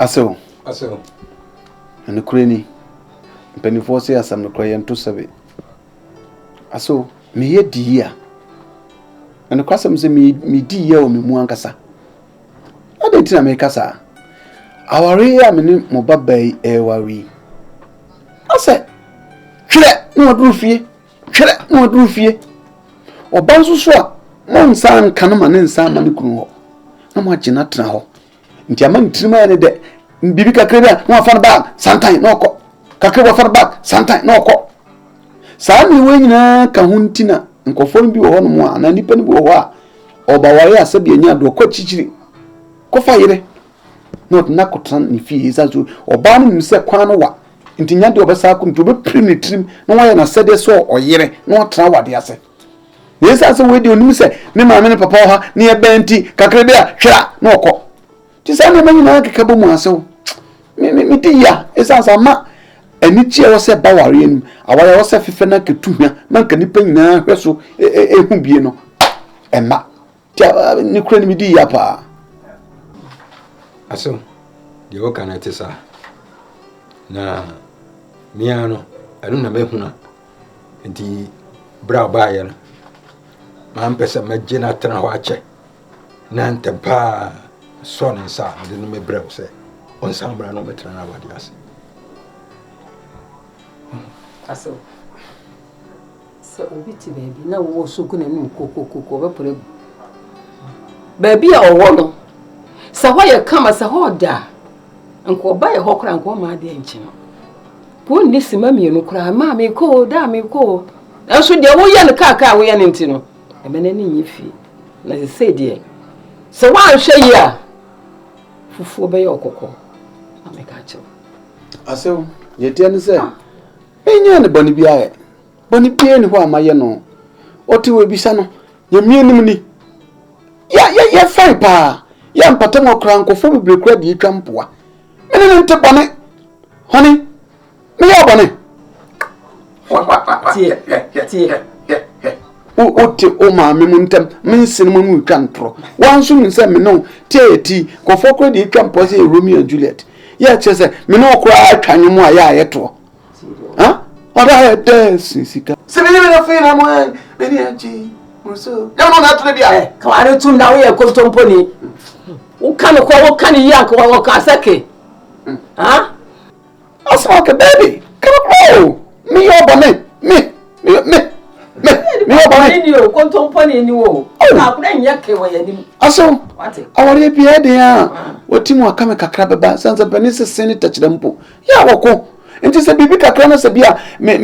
Aso. And the cranny. Penny force as I'm crying to save it. Aso, me here dear. And the customs me dear me muankasa. I didn't make us. Our rear minute mobile worry. I said, no roofie, no roofie. Or Bansu swap, one son canoman and some money crew. No much in that now. In German trimmer de Bibica Cribia, no fun back, sometime no co. Kakaba fun back, sometime no co. Sami wing Kahuntina, and conform you on one, and depend or Bawaya Sabia do cochichi. Cofire. Not Nakotan if he is as or banning himself Quanoa. Intinyandi obasakun to be primitive, no one has said so or yere, no trawa diase. Yes, as a way you say, Nima many papa near Benti, Cacrebia, Shra, no co. Tis only many like a cabuma so. Me dear, it's as a ma, and each year was a bawarian, our was a fifenaka to me, man can depend now, vessel, a humbiano. And ma, Nucrain me dear pa. Aso, the Okanatisa. Na miano anuna mehuna nti bra baye no man pese magina tena ho ache na ntempa so ne sa de no me bra se on sa bra no metena na wadi ase aso so obiti baby na wo so kuna ni kokokoko be pore baby a owo no sa ho ye kama sa ho da nko ba ye hokra nko ma de enchi no po ni sima mienu kra ma me ko da me ko enso de wo ye ne kaka wo ye ne nti no e me na ni nyifi na se se de se wa hwe yi a fufu be ye okoko na me ka che Aso ye tie ne se enya ne boni bia ni ho amaye no oti we bisa no ye mienim ni ya fine pa ya mpata mo kra nkofo bebre kra de twampoa ene nte bone honey me ya bone tie oti o ma me muntem me sin mo mu twantro wanso mi se me no tie ti kofo kra de twampoa se Romeo and Juliet ya chese me no kra atwanwe mu aya ayeto ha oda he dance sika se me na fe na mo me ni Adjei muso ya no na tole bia kware tum na wo ye kontomponi wo kan ko wo kan yi anko wo ka sake ha asaka baby come on me your bonnet me your bonnet ni o kontomponi ni wo na kura nyake wo yanim aso awore bia de a wotimu akame kakra beba sanza benise sene tachidampo ya woko enti se bibi kakra na se bia me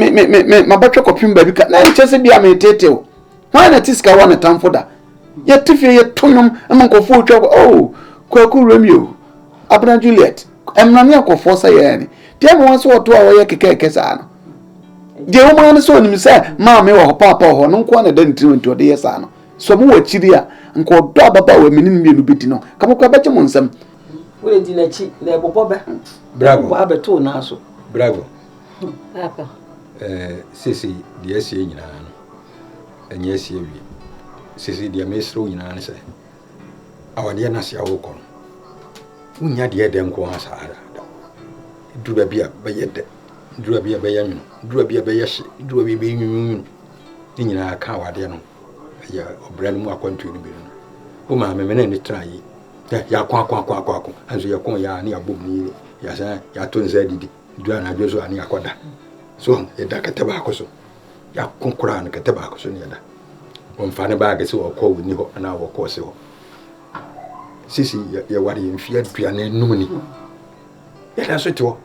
mabetwe kopim baby ka na enti se bia me teteo wana tiska wana tamfoda ya tifie ye tonum amankofo otwa kwaku Romeo abna Juliet emnani akofo sa ye ni dia mo wanso oto a wo ye kekeke sa no de wo man so nim se ma me wo papa ho no nko na dan tiri nti ode ye sa no so mo wachiri a nko do ababa we menin mienu beti no kamokwa bache mo nsam we di na chi na ebobo be bravo wa beto na so bravo papa sisi de asie nyina no enye asie wi sisi de mesro nyina ne se awade na sia wo ko unya de dem ko asara dura bia bayede dura bia bayanyu dura bia bayashi dura bia bayinyu ni nyina aka awade no ya obra no mu akwantu no bi no o ma me ne trai ya kwa anzo ya kon ya ni abom ni ya sa ya to nza didi dura na dwoso ani akoda so e da kataba akoso ya konkura na kataba akoso ni ya da on fa ne ba ga se wo ko ni ho na wo ko se ho sisi ya wari mfia duane numuni ya da so to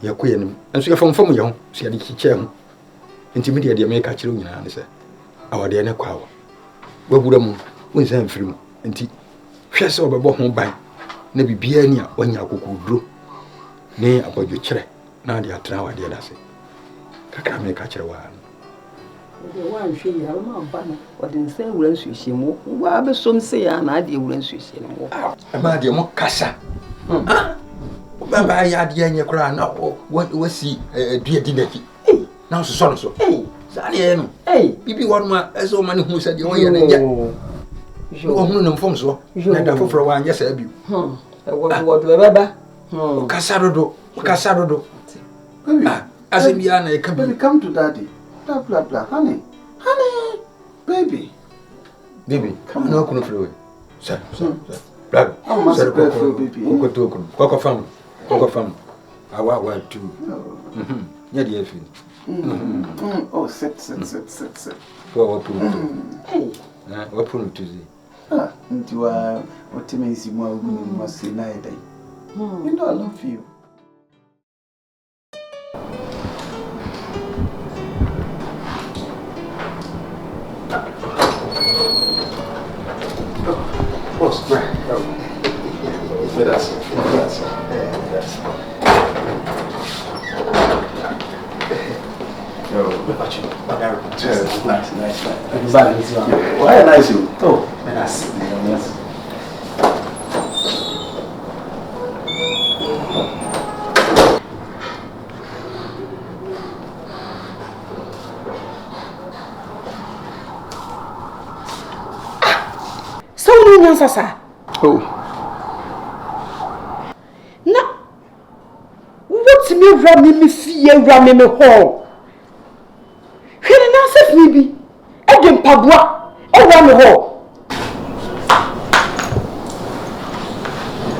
ya ko yenim enso ya fomfom ye ho so ya di kiche ho enti me de me ka kire nyina ne se awade ne kwawo wabura mu wonsa mfirim enti hwe se obebo ho ban na bibia ni a onya akokuduro ne abodwo kire na de atra awade da se kakra me ka kire wa wa hwe yi ha ma ba no odin se wura nsuhyiemu wa be som se ya na ade wura nsuhyiemu ma de mo kasa baba ya de anye kura na wasi dua dinaki na so no so zani e no bibi won ma eso ma ne hu se de wo ye na nya wo hu no mfom so na da foforo wa anya sa bi wo baba Casarodo. Baby, as if Yana come to daddy. Blah blah blah. Honey. Baby, come on, open the floor. Sir. Black. I'm a baby. Coco fam. I want to. Yeah, dear friend. Oh, sit. What put to see? Into what to me, more must say night. You know, I love you. Boss, right. That's. Nice. Why nice you? Oh, yes. Sasa. Oh. Na. What me ram me fear ram me home. Hwene na sef me bi. E de mpaboa. E ram me home.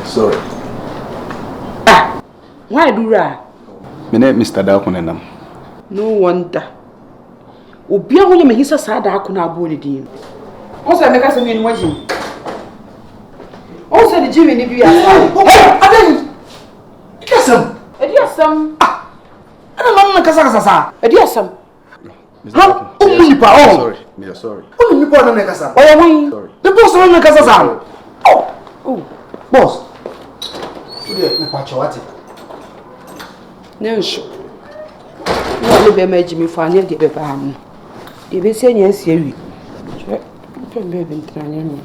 Sorry. Why do ra? My name is Mr. Dakunenam. No wonder. Obi a wonye me hisa sa da akona abo ne din. O se me ka se me ni waji. O se de Jimmy ni bi ya. Hey, Adjei. Kesam. Edi asam. Ana mama kasa sa. Edi asam. Sorry. Sorry. Oh, you put on the kasa. Oya wan. Sorry. The boss on the kasa sa. Oh, boss. Today me pa chawati. Nensho. No be me Jimmy fa ne de be ba ha no. De be se nya asia wi. Che, pem be be ntranya no.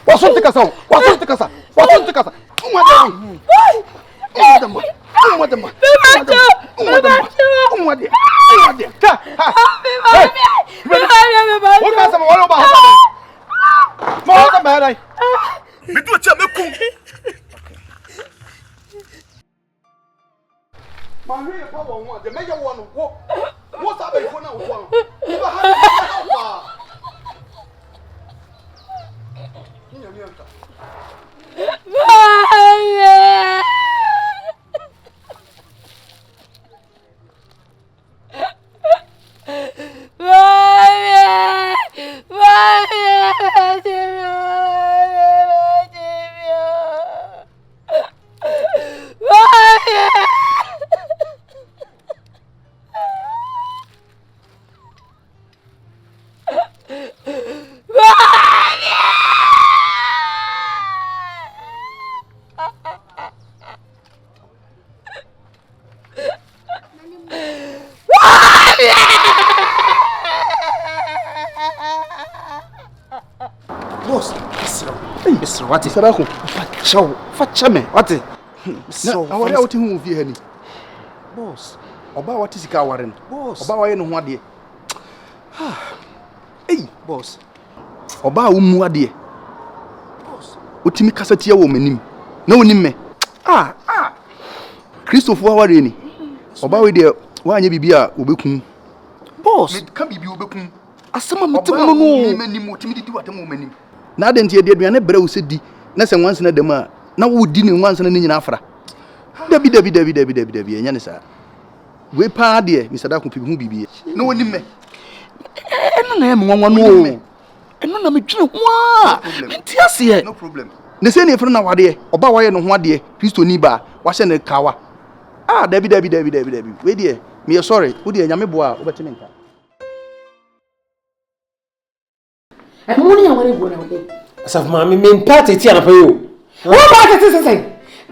Wasonte kasa. What is Sadako? show? Fachame. What is? So, I want to move here. Boss. Oba what is Kawaren? Boss. Oba why no one dear? Hey, Boss. Oba umuadie. Boss. Utimi kasatia womanim. Na wonim me. Christopher wareni. Oba we there wanye bibia obekun. Boss. Me ka bibi obekun. Asama metem No. no. Manim utimi di watam womanim. Na adanti de aduane bra wo sedi. Na se wanse na dem a na wo di ne wanse na nyina afra. Dabi enya ne sa. We pa de Mr. Dako pibi hu bibi. Na wonim me. Eno na em nwanwa no. Eno na medwene ho a. Menti ase. No problem. Ne se ne fere na wade oba waye no ho ade Kristo ni ba wa hye ne kawa. Dabi. We de me sorry. Wo de nyame bo a wo betime nka. Emoni aware go na wode. Asaf ma me party ti anapa yo. Wo ba tete sesen.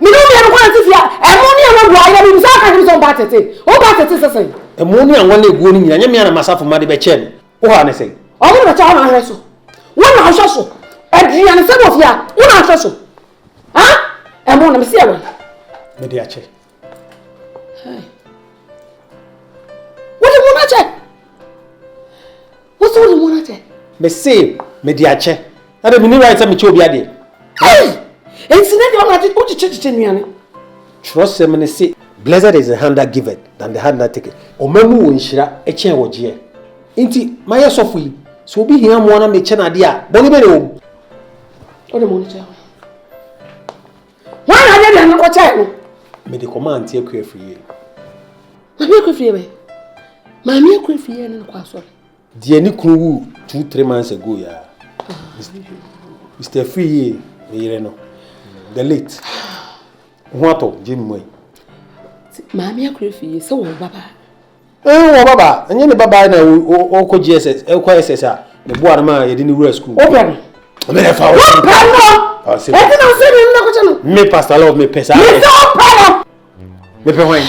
Mi no me no kwan tifia. Emoni aware go ayi bi sa ka ni so ba tete. Wo ba tete sesen. Emoni anwa na egu ni nyina nyame ana masafo ma de be che no. Wo ha ne sei. O mo be cha na hwe so. Wo na hwe so. Adrian se bo fia. Wo na hwe so. Emoni me se awe. Me de ache. What do you want to check? What's all you want to check? Me say, me diache. I don't mean right. Me chobi ade. Hey, it's not going to put your church in. Trust me, say, blessed is the hand that giveth than the hand that taketh. Omemu wonshira eche woje. Inti maya sofu so obi hia mo na me che na de a boni be le o. What do you want to check? Why are you not watching? Me the command tie ku afiri. Mami ku afiri. Mami ku afiri na kwa so. Die ni kunu wu 2-3 months ago ya. Mr. Free me yere no. The late. Wato Jim Moy. Mami ku afiri so wo baba. Wo baba, anya ne baba na o ko GSS, e ko SS a. Me bo arma ye di ni wura school. O bra. Me le fa o. Ah, c'est bon. Et tu n'as pas dit que tu n'as Me pastor love me pesa. Me pas. Me pe hoin.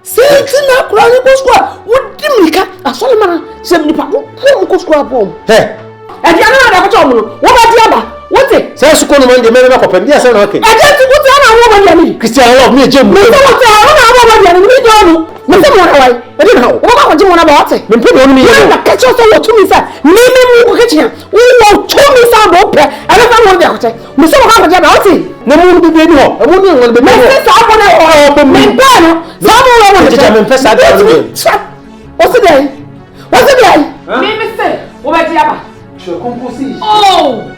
Si tu n'as pas dit que quoi, ou dimika, a seulement, c'est pas pour quoi bon. Hey. Et tu n'as pas dit on va dire ba. What is? Say su ko no man de me na ko pem dia say na okay. E je ti ku ti ana wo ba dia ni. Christian love me je mu. Me so what ana wo ba dia ni mi do nu. Me se mo na wai. E di na o ba ko ji mo na ba ote. Me pe no mi ye. Na ka cho so wo tu mi sa. Mi mu ko ke chi. Wo tu mi sa bo pe. E le fa mo dia ko che. Me se mo ka ko dia ba ote. Na mu bi bi ni ho. E mu ni won be Me se sa bo na o bo mi pa no. Sa bo wo wo je me pesa da no. O se dai. O se dai. Mi se. O ba dia ba. Je composi. Oh.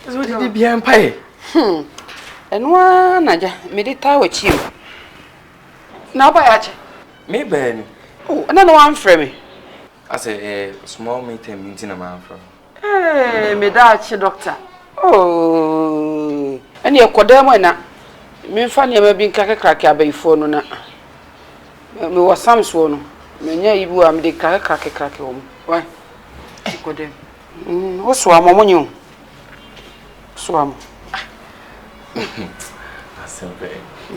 So did be an pie. And one, Adjei, medita with you. Now, by Adjei. Me, Ben. Oh, another one for me. I say a small meeting meeting a man from. Hey, Medachi, doctor. Oh, and your Kodemona. Me funny, I may be crack by phone. Me was some swan. Me, you am the crack home. Why? Kodem. What's one among you? Swam.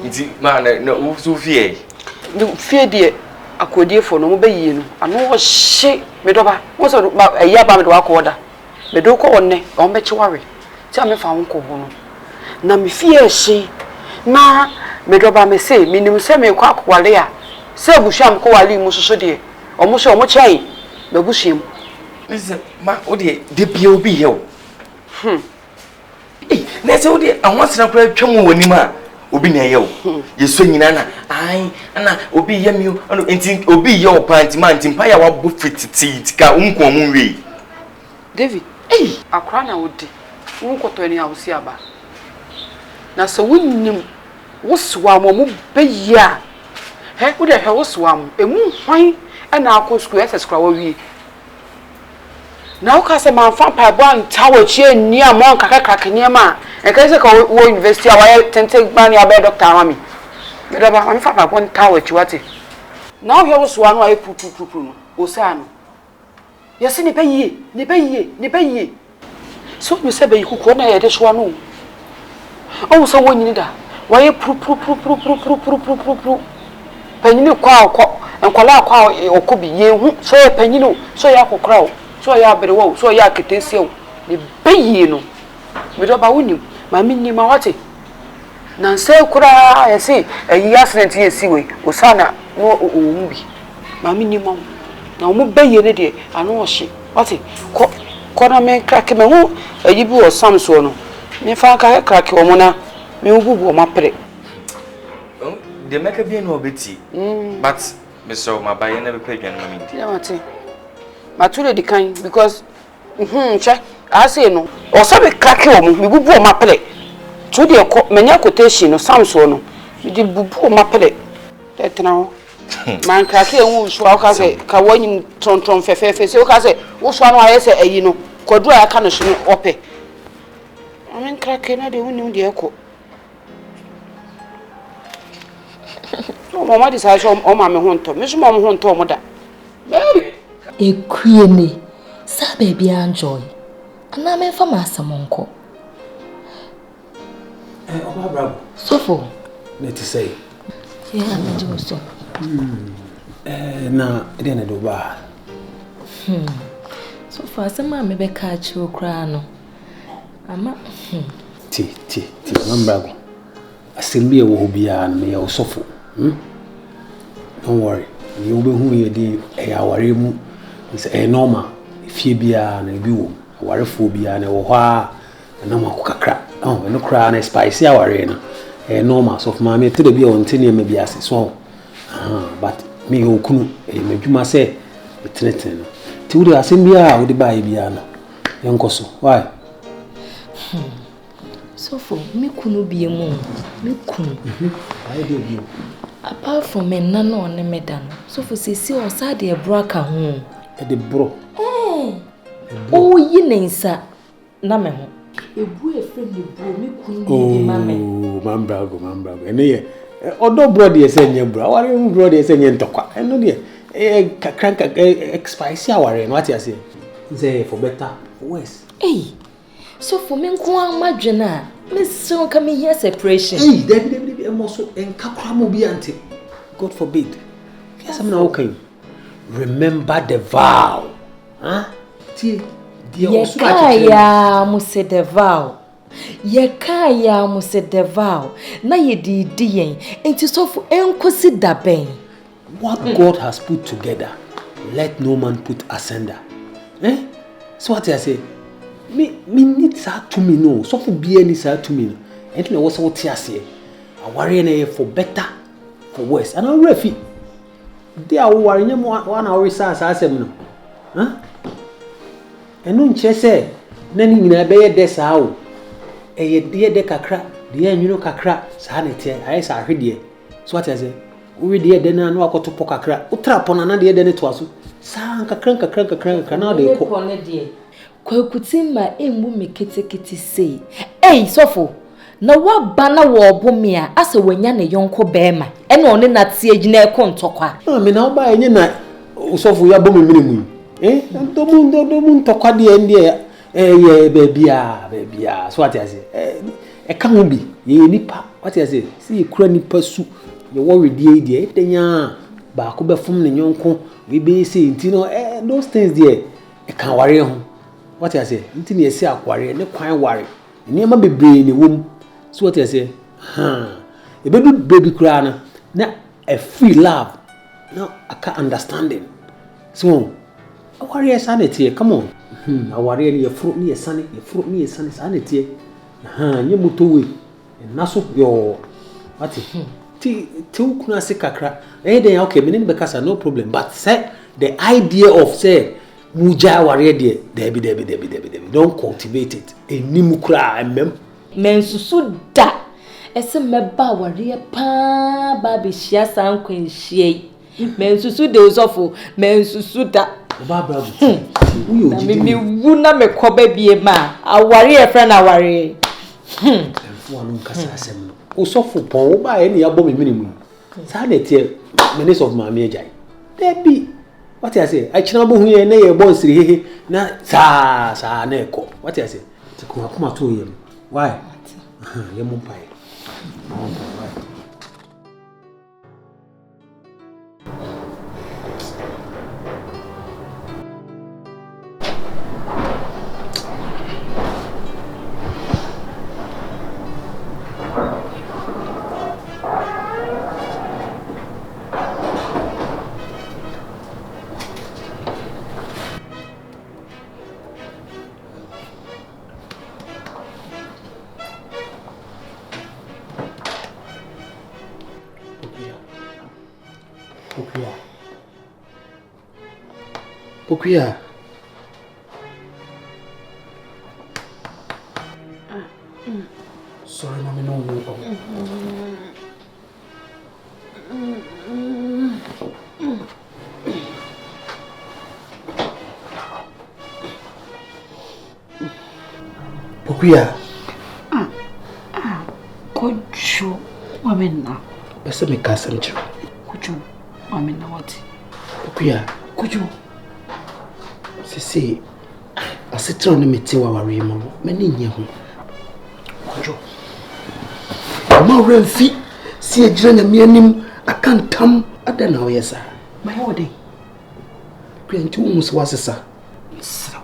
It's man, no, so fear. The fear, dear, a codia for no bay. I know what shake Medoba was a yabba to walk order. Medoko on ne, on bet you worry. Tell me if I won't go home. Now, me fear she. Na, Medoba may say, minimum semi quack while they are. Say, Busham Coali Musodi, or Musha Mochai, the Bushim. Listen, ma, oh dear, the POB here. Let's hold it. I want to know Chomo when you are. Obi na yo. You swing nana. Ai, ana obi yam you. Enti obi your pant man timpaya wa buffet tika unko munwe. David, eh, akra na wodi. Unko to ani awusi aba. Na so wonnim woswa mo be ya. He wo de he woswa mo. Emu hwan ana akọ school SS kra wa wi. Na o ka se man fa pa bo anta wa chi ani a mo kakaka niema. E ka se ka wo university a wa tente gba ni abe doctor amami. Me do ba man fa pa bo anta wa chi wate. Na o he woswa no a pupupupu no. O sa no. Yesi ni payie. So you say be kuku na ye de so no. O so wonyini da. Wa ye pru. Panyini kwa enkola kwa okobi ye hu so ye panyini so ya kokra o so ya berewo so ya ketesi o ni payie no. Me do ba woni ma minni ma wate. Na se kura yesi eyi accident yesi we o sana no o mbi. Ma minni ma na omo baye ne de anu ohye wate ko na me crack me hu ayi bi o samso no me fa ka crack o mo na me ububu o mapre The make be no beti but me so my buy na be pedwan ma me ya wate matule di kan because che I say no o so be crack o mo me bubu o mapre to de ko menya quotation no samso no me di bubu o mapre tetena ho Man crack who swallow Kawani Tron Fefe, so Case, who swallow I say, you know, Quadra Canosh ope. I mean, cracking, I don't know the echo. No, Mamma decides on Mamma Honto, Miss Mamma Honto, mother. A queenie, sa baby Adjei. And I'm a famous monko. So, let us say, yeah, I do so. Now, I didn't do bad. So far, some mammy be catch you crown. I'm Mambrago. I still be a wobia and me also. Don't worry, you'll be who you did a hour. It's a normal if you be an a view, a warphobia and a wah, and no more crack. Oh, and no crown a spicy hour arena. A normal of mammy to the be on 10 years maybe as a song. But me who couldn't, you must say, it's written. To the assembly, would buy Biana. Young Cosso, why? so for me, couldn't be a moon. Me couldn't. I did you. Apart from me, none on the medan. So for see or sad a broker home. At the bro. Oh, ye name, sir. Name. A boy friendly bro, me couldn't be mammy. Oh, Mambrago. And here, although brother is saying your bro, what you brother is saying to I know dear. Crank a spicy hour and what you say. Say for better, for worse. Hey, so for me, Kumawood, Miss so come here separation. Hey, Debbie, a muscle and Capramu be auntie. God forbid. Yes, I'm not okay. Remember the vow. Huh? Yekaya muse the vow. Yekaya muse the vow. Na ye di yen. Enti so for enkosi daben. What God has put together, let no man put asunder. So what I say? Me need that to me no. So for be any sad to me. And no was what I say. I worry for better, for worse. And I'm ready. They are worrying 1 hour research as no. Huh? And no say, Nanny in a bay desao. A dear de cacra, dear you know cacra, sanity, I saw her dear. So what I say? We dear then no go to Pocacra, Utrap on another than it was. Sanka crank, now they call on a dear. Kwakutin ma emu me kete say. Hey, sofo. Na wa bana wo bomia ase wanya ne yonko bema. E na one na tie gina e kontokwa. No me na ba enye na sofo ya bomi minimu. Domun tokwa de ende ye bebia. So what I say? E ka ho bi ye nipa. What I say? See kura nipa su. Ye worry die denya ba ko be fom ne yonko we be say ntino those things there e kan ware ho. What I say? Ntini esi akware ne kwan ware. Niema bebre ne wom. So what I say? E be do baby kura na a free love. Now I can understanding. So a warrior sanity, come on. A warrior ni fruit ni sunny, sanity. Nye mutuwe. Naso yo. What ti kuna se kakra. Then okay, me because no problem. But say the idea of say muja warrior debi. Don't cultivate it. Enimukra emem. Mensusu da. Ese meba warrior pa ba be hia san kwanhie. Mensusu de osofo, mensusu da. Baba uyo jiji. Me wuna me koba bie ma. Aware e friend aware. Emfo anu nkasa asem no. Osofo pon wo ba e ne yabo me minimu. Sa na tie minister of Mama Adjei. Debi. What I say? I china bo hu ye na ye bon siri hehe na sa na eko. What I say? Ti kuma to yem. Why? Ye mo pai. Okoye. Sorry, mommy, no. Okuya. Kojo, wamena. Bese me ka asem kire. Kojo, wamena what? Okuya. Kojo. Sisi asetro ne meti wa ware mu no. Mani nya ho. Kojo. Ma remfi si ejira nya me anim akantam ada na wo yesa. Ma ye wode. Okuya nti wo muso wasesa. Sra.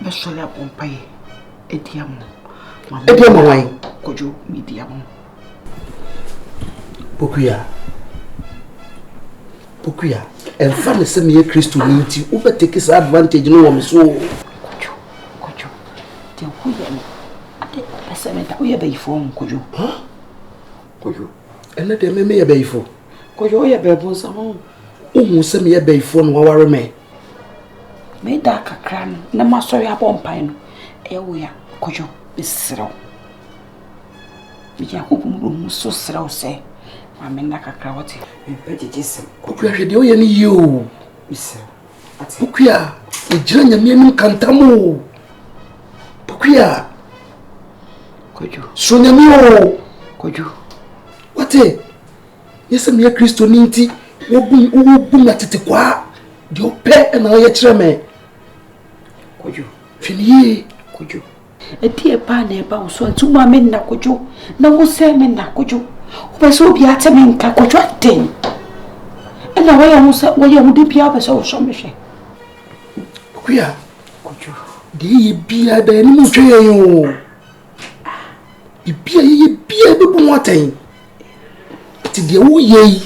Be sole apompaye. Ediam. Ediam wan. Kojo, mediam. Okuya. Emfa ne se me Kristo ni nti wo be take advantage no wo me so. Kojo. Te wo ye no. Ade pese me ta wo ye be ifo Kojo. Ha? Kojo. Ene de me ye be ifo. Kojo ye be bon samo. Ohu se me ye be ifo no waware me. Me da kakra no na masori abompan no. E wo ya Kojo besrew. Me ya ko mu so srew se. Mama na kakra wote. Me pejeje sem. Okuya hwede o ye ni yi o. Besrew. Ati. Okuya, ejira nya me anim kantamo. Okuya. Kojo. So nya me o. Kojo. Wate? Yesa me Kristo ni nti wo bum na tete kwa. De ope na ye kire me. Kojo. Fini. Kojo. Eti e pa na e ba wo so ntu ma me na Kojo. Na wo se me na Kojo. Wo so bi ate me nka Kojo aten. E na wo ya wo se wo ya wo de bia be so wo so me hwe. Okuya. Kojo. De ye bia da ni mu twe yo. Bia ye bia be bu moten. Ti de wo ye.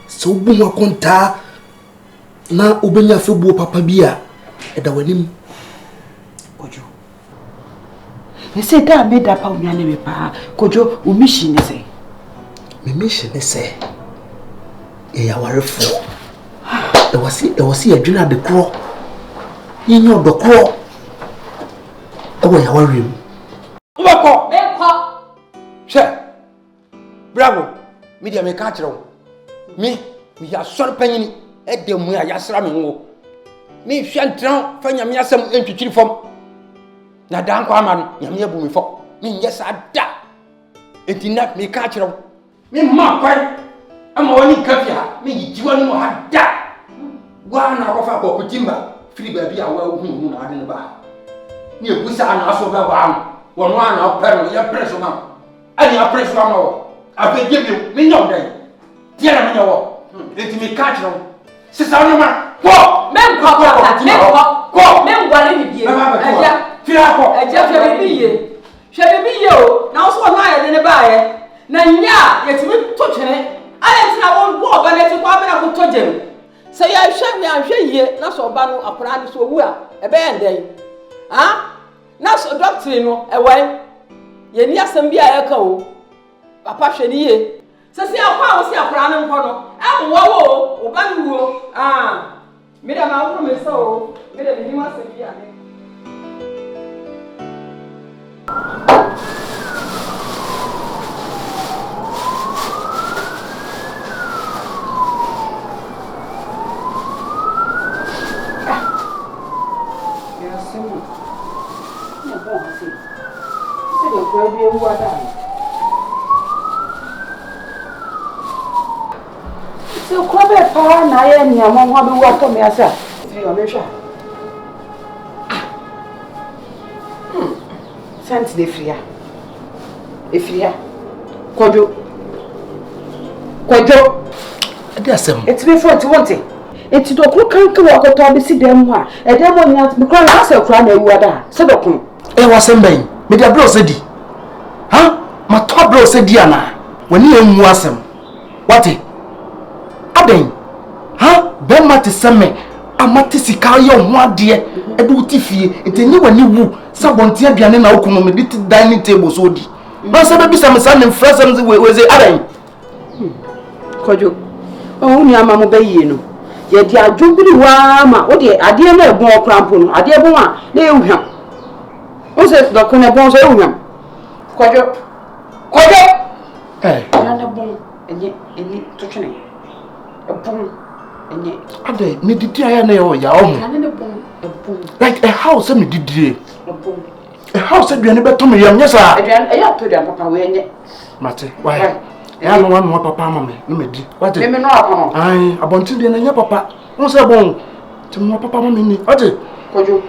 So bu mo konta na obenya febuo papa bia e da wanim. Kojo. Ese da me da pa unyane me pa. Kojo, o mission ne se. Me mission ne se. E ya warefo. E wasi adwina de kro. Yinyo do kro. E wo ya warem. Ubako. She. Bravo. Media me ka kire wo. Me ya sor panyini e de mu ya yasra me ngo. Me hwantran fa nyame asem entwitwiri fom. Na dan kwa ama no nyame abu me fo. Me nye sa da. Etina me ka kire wo. Me ma kwai. Ama woni kafia me yijiwa no ha da. Wa na ko fa ko kutimba. Firi ba bi a wa hu na ade ne ba. Ni ebusa na aso ba ba. Wono ana opere ya preso ma. Ani a preso ma wo. Abegye bi me nyom dai. Tiara me nyawo. Enti me ka kire wo. Sisa no ma. Ko! Men ko ko. Men gware ni bie. Aja. Fira ko. Aja hwe biye. Hwe biye o. Na so no aye ne ba ye. Na nya yetimi to twene. Ale tina wo ba ne ti kwa me na ko to jem. Se ya hwe yie na so ba no akora ni so wu a e be endai. Ha? Na so doctrine no e wan. Ye ni asem bia ye ka o. Papa hwe ni ye. Se se akwa wo se akora ne nko no. E wo wo o ba ni wo. Me da ma wo me so. Me da ni ma se bia ne. So kobe pa na ye ni amon ho be wa to me asa. Fi o me hwa. Santi de fria. Efria. Kojo. Ade asem. Eti be for ti wonte. Eti do kru kan ke wa ko to be si dem ho a. E dem mo nya me kra na asa kra na ewu ada. Se do kun. E wasem ben. Me dia bro se di. Ha? Ma to bro se di ana. Wani emu asem. Wate? Aden. Ha? Be mate seme. Amate sika ye ho ade. E do tifie. Enti ni wani wu. Sabonti aduane na okuno me dit dining table so di. No se be bisa me san frasem we ze aden. Kojo. Oh ni ama mo be yie no. Ye di adwobiri wa ma. O de ade na egbon okrampo no. Ade bon a na ehwam. O se do kon ebon so ehwam. Kojo. Ya na bon enye to twene. Ebon enye. Ade me didi aya na yo ya o. Ya na bon ebon. Like a house me didi. Ebon. house aduane beto me yam nyesa aduane eya to aduane papa we enye mate why ya no wan mo papa ma me no medi what me no akono ai abontin de na nya papa won se bon ti mo papa ma me ni what kojo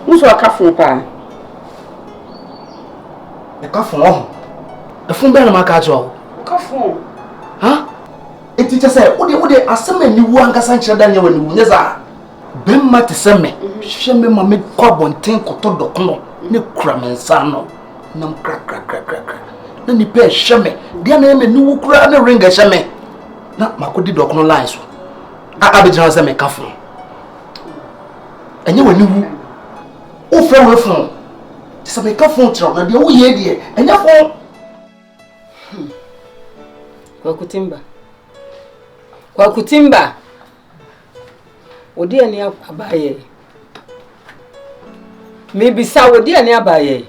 muso akafo pa e kafo oh e fun be na maka jo kafo ha e ti che say wo de asema ni wu ankasa nkyere da nya wani wu nyesa ben mate se me hwe me ma me kwa abontin koto dokono ne kura me nsa no nam kra na ni pe hweme dia na me ni wukura na ring hweme na makodi dokono line so abejina se me kafo enye wani wu o fe we fun ti se me kafo tro na dia wo ye die enye fo kwa kutimba odi ani abaye maybe sa odi ani abaye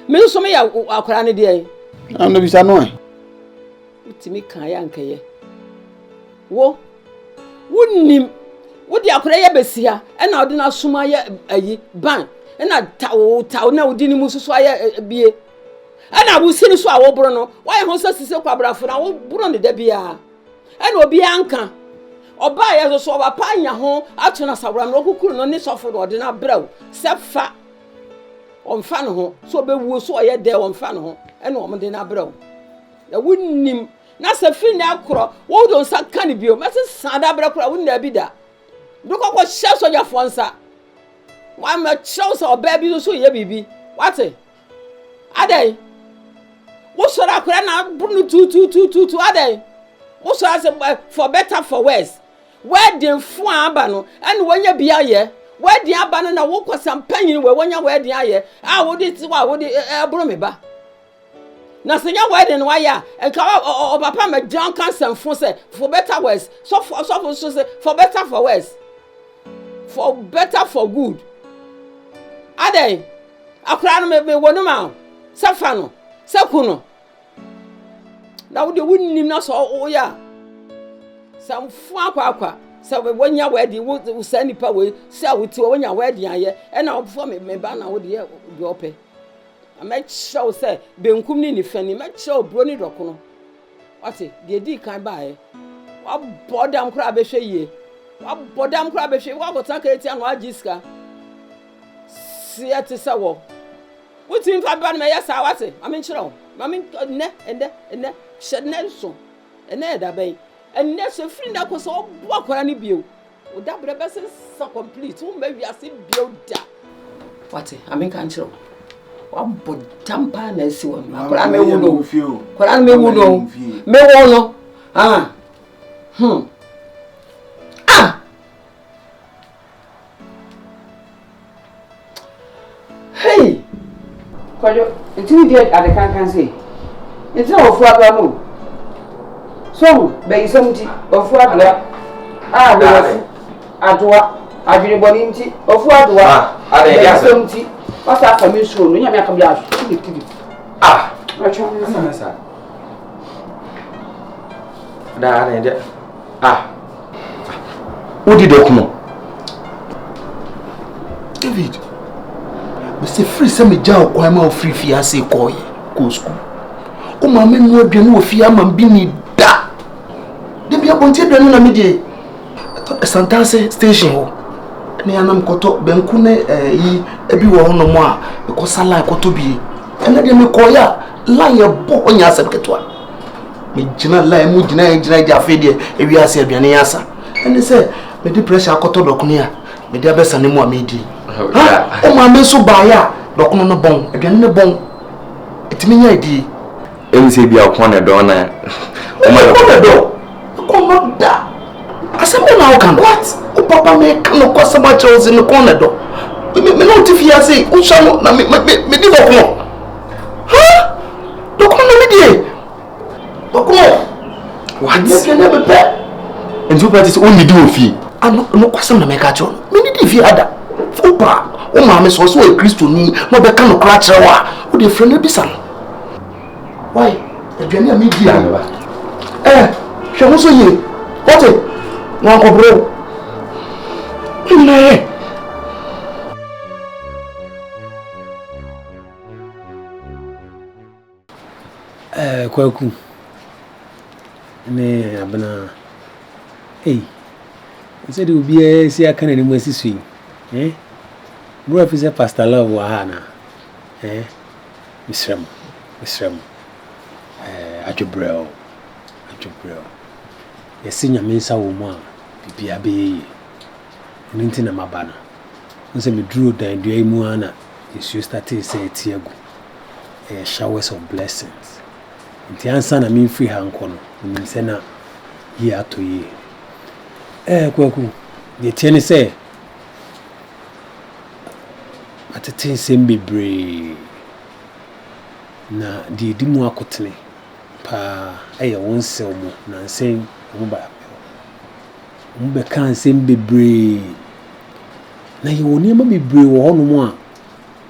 me so me ya akwara ne de am no bisa no utimi kan ya nkeye wo wunnim wodi akwara ya besia e na odi na suma ya ayi ban e na tawo na odi ni mususu aya bie ana abusini so awobro no why ho sasise kwabrafo na wo bro ne da bia ana obi anka oba ya so oba pa anya ho ato na sabra no okukuru no ni sofo no de na braw sefa omfa no ho so bewu so oye de omfa no ho ana om de na braw ya wunnim na safi na akro wo do nsa kan bio mese sada bra kro wunna bi da dukọ ko hye so ya fonsa wa ma chew so oba bi so ye bibi wate Adjei wo sora akra na bunu tu Adjei wo sora se for better for worse wedding fu aba no ene wonya bia ye wedding aba no na wo kwasam panyin we wonya wedding aye wo di ti wo di ebro me ba na senya wedding wa ya enka o papa me jan kan fu se for better worse so say for better for worse for better for good Adjei akra no me wonu ma safano sakuno na wo de wunnim na so o ya samfu akwa se wonya wedi wo sani pa we se awuti wonya wedi aye e na ofo me ba na wo de ope ama chow se benkum ni ni fani ma chow bro ni dokono wate de di kan ba e wa bodam kra be hwe yie wa bodam kra be hwe wa gotan ka etia no ajiska si ate se wo wutin fa ba na ya sa wate mami nchiro mami ne ende shedne so ene da bai enne so free na ko so bo akwara ni bio o da bre be se sa complete o ma wi ase bio da wate mami kan nchiro wa bodam pa na si won akwara me wu no akwara me wu no me wo no hey Kwajo, ntimi dia ade kan say. Nti ofu agba mo. So, be isomti ofu adwa. Be adwa. Adwene boni nti ofu adwa. Ade ya isomti. Pasa fami so no nya me aka bia tidi. Acho na sa. Da ade de. Odi de kuno. David. Me say free say me ja okwan ma free fi ase ko school. O ma me no aduane wo fi ama bi ni da. De bia bonti aduane na me die. Santase station ho. Ne anam koto benku ne yi ebi wo ho no mo a ko sala koto bi. Ena de me ko ya line ye bo onya asem ketwa. Me gina line mu gina ja fe de ewi ase aduane yasa. Ene say me di pressure koto dokuni a me di abesa ne mu a me di. O ma me so ba ya dokono no bon aduane ne bon etimi nya idi emi se bia ko na do na o ma ko no da asem na o kan what o papa me kan ko saba choose no ko na do me no ti fi ase o sha no na me di dokono dokono na me di dokono what me na me pe enjo party o ni di o fi ano no kwasem na me ka cho me ni di fi ada Opa, o ma me so e Kristo ni no be kan kra chewa. O de frene bisa no. Why? Aduane a me di am ba. Hwe ho so ye. What? No ko bro. kwaku ne abna said it will be a see a can any mercy swing. Bro, if a pastor love Wahana, Miss Ram, Adjei, a senior mensa woman, Pipiabe, and Intina Mabana. Once I drew the Adjei Muana, you started say Tiago, showers of blessings. And the answer I mean free hand corner, and send year to year. Kwaku, the tennis say, at a 10 same be brave. Na the dimu akotene pa won sell mo na nsem mo ba mo be kan nsem bebre na ye woni ma bebre wo hono mo a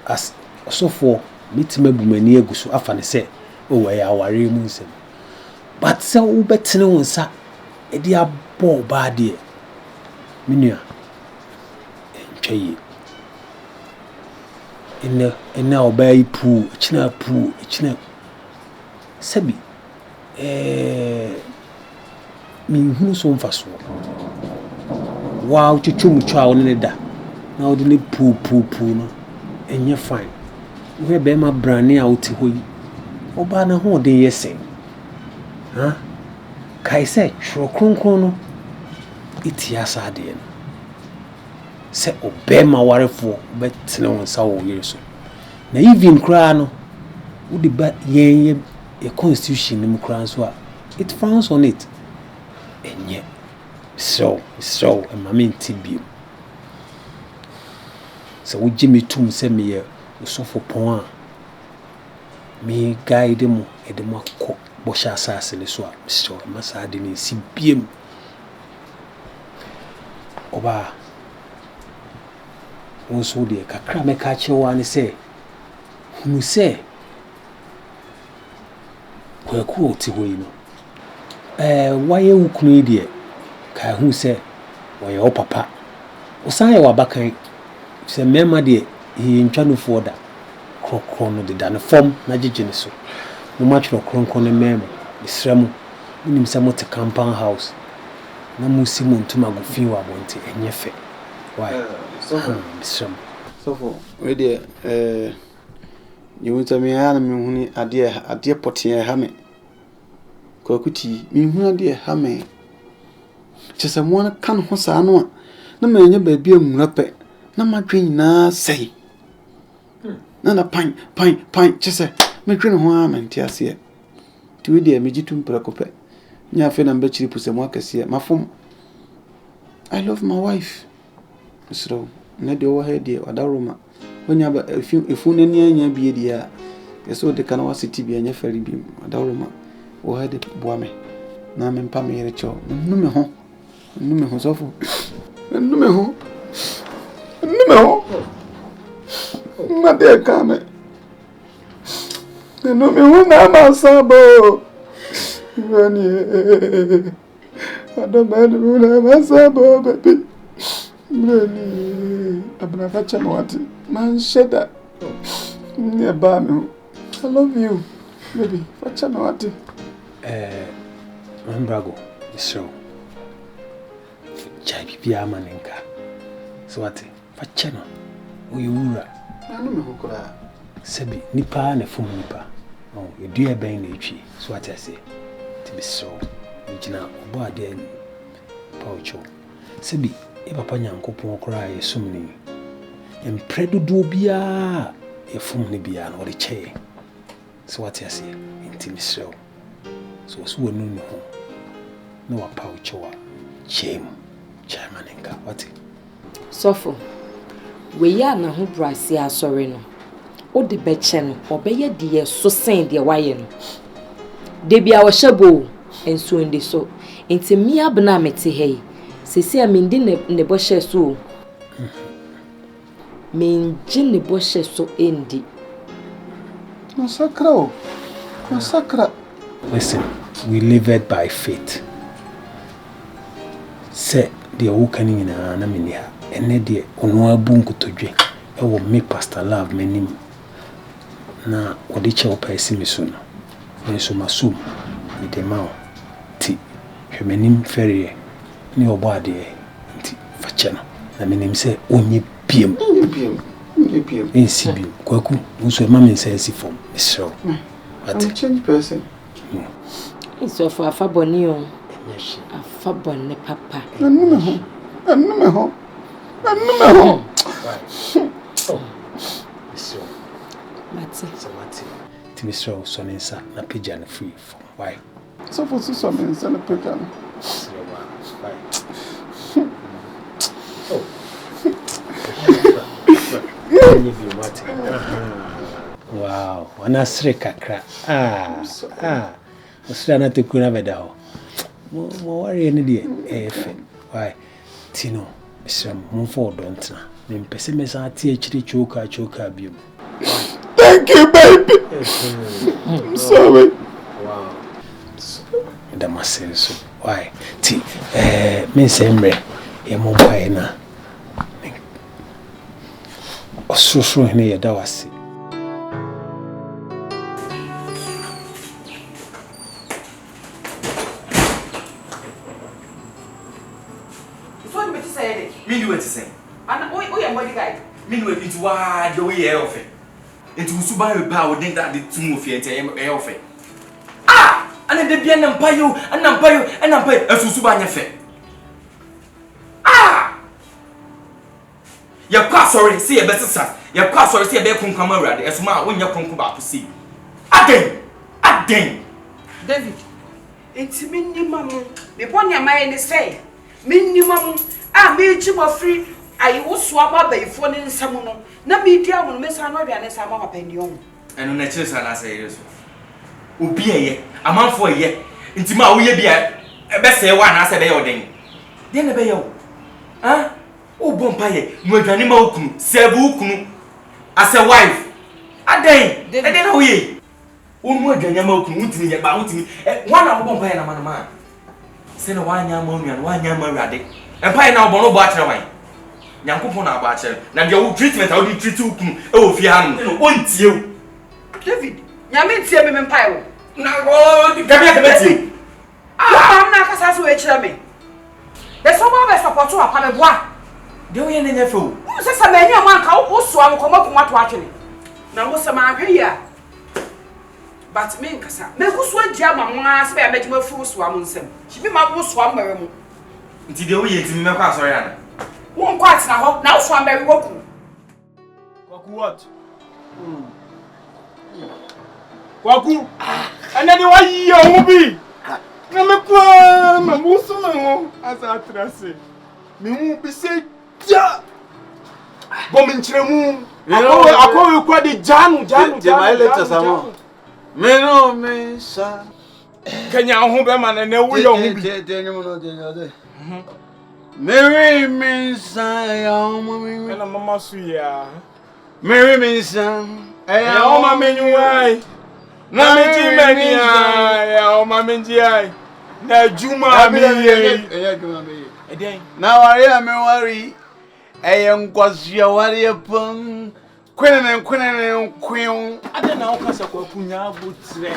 as osofo mitima bumani aguso afa ne se o we aware mu nsem but se wo betene won sa e di abo ba de minua entwaye ina obai pu china sabi mi hu so mfaso wow chichum chwa woni da na odi ne pu no enye fine we be ma brane a oti hoyi oba na ho de yese kai se chro kronkron no itiasa de no se obema warefo betene won sa wo yeso na even kra no wo de ba yen a constitution nim kra so a it frowns on it enye so mama ntibiem so wo jimi tum se me ye osofo pon a me guide mu edemo akọ bo sha asase le so a so masa de ni sibiem oba wonso de kakra me ka chewa ne se hunu se kwaku oti hoyi no waye wukunu de ka hu se waye o papa usan ye wabakan se mema de ntwanufo da krokro no de da ne fom na gege ne so mo ma twro kronkron ne mema isramu nim se mo te compound house na mo si mo ntuma go fi wa bonte enyefe why so for ready you want me ana me huni ade potie ha me kwakuti me hu ade ha me chese mo na kan ho sa no na ma nya ba bia mura pe na ma dwen na sei na pan chese me dwen ho a menti ase ti we de me jitum prakope nya fe na mba chiri puse mo akase mafom I love my wife so na de wo ha de wadaroma onya ba efu na ni anya bi de ya yeso de kana wasiti bi anya fari bi wadaroma wo ha de boa me na me mpa me yere cho nu me ho sofo nu me ho na de ka me nu me ho na ma sabo Rani adamanu na ma sabo baby Rani abna facha mwati man sheda ne ba me I love you baby facha mwati Mambrago so chai bibi amanenka so ati facha no oyewura anu me hokora sebi nipa na fom nipa edua ben na etwi so ati ase ti bi so ngina obo ade paucho sebi e papa nyankopon kora yesum ni empredodo bia yefum ni bia no de che so ati ase ntimi so so wonu ni ho no wa paucho wa chem chairmanenka wati sofo we ya na ho brasi asori no o de beche no obeye de so sen de waye no de bia wo hyebo enso ndi so enti mi abna mete hei sesi a mindi ne boshe so minji ne boshe so endi masakra listen we live it by faith se de wo kan nyina na meni ha ene de ono abu nkotodwe e wo me pastor love menim na odi che wo pa esi mi so no nso masum me de ma ti hwemenim fere ni obo ade nti fa che no na menim se onye piem ensi bi kwaku nso ma me nsa esi fom esro I'm a change person. It's of a fabonio. A fabon papa. I'm Mati. Timisro soninsa na pigeon free from why? So for soninsa na pigeon. Wow, wanasre kakra. Osra na tekuna beda ho. Mo worry ni de efe. Why? Tino, Mr. Mumford don't na. Me pese me san ati echiri choka biom. Thank you, baby. I'm sorry. Wow. Da masere so. Why? Ti me semre e mo pai na. Ososro hene ye da wase. Into Suba power, think that the two of you and ah! And then the Empire, and Empire, and Suba fair. Ah! Your car sorry, see a better son. Your car sorry, see a better camera, as ma when you're back to see. Again. David, it's minimum. The one your mind is say, minimum. I made you free. I was swap by phone in someone. Na media will miss another and some opinion. And on the chest, and I say, Ubi a year, a month for a year. Intima, we be a best say one, I said, they are ding. Then the bayo. Ah, oh, Bompire, Muganimo, Sebu, as a wife. A day, and then we. One more than Yamoku, about me, one of Bompire and a man. Send a 1 year mommy and 1 year radic, and pie now Bono Butcher wine. Yankupon abache na the treatment how treat you oh fian won't you David nyame tie me mpai wo na go gabi am na kasa so e kire me the someone be support wa pa me boa de wo ye ne nyefo se se ma nya man ka wo so am ko mapu mato atwene na wo se ma ahwe ya but me nkasa me ku so agia ma mo ase be amejima fu so am nsem shi bi ma wo so am mare mu nti de wo ye ti me ko asori ana won kwat na ho na wo so am mare woku what Kwaku and then why you obi na me kwa ma musu me ho asa atrase me hu bi se ja bo me nkyeremu akowe kwa de janu de my letter samo me no me sa kanya ho be ma na wo yo hu bi de nyum no de Mary Minsa ya mama na mama su ya Mary Minsa ya o ma menyuai na me ti mania ya o ma menji ai na juma mi ya juma mi eden na wari enkwazia wari pon kwenen kwin ade na o kasa Kwaku nya abotire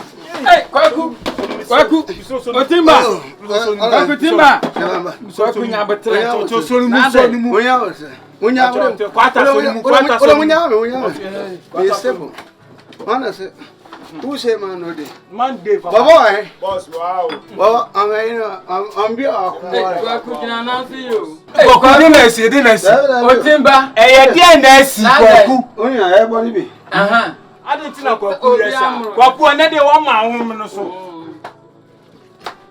Kwaku Otimba Kwaku timba Kwaku nya abotire to so ni mu onya kwata so ni mu kwata so ni mu be simple honestly who say man no dey man dey baba boss wow baba I'm be akwa Kwaku kina na fi yo Kwaku dey na si Otimba eye dey na si Kwaku onya e bo ni bi aha ade ti na Kwaku yesa Kwaku na dey wo ma ahom no so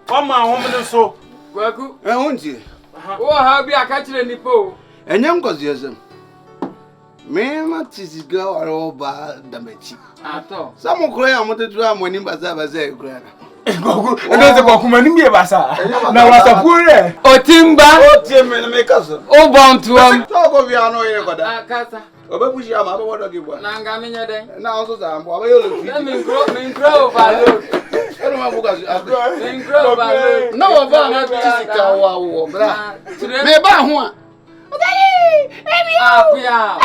wo ma ahom no so Kwaku hunti wo ha bi aka kire nipo enyem kozi yesem me ma tisiga waro ba damachi ato samu kro ya motetu amoni baza kro na Kwaku ede se Kwaku mani bi basa na wasa pure Otimba tie me na me kaso o bontu am to go vi ano ye koda akasa obebushi ama abo wodo gibwa na nga menya den na onso za ambo aba yolo fi min grow overload ero ma buka min grow overload na wo ba na tisika wo bra me ba ho a apia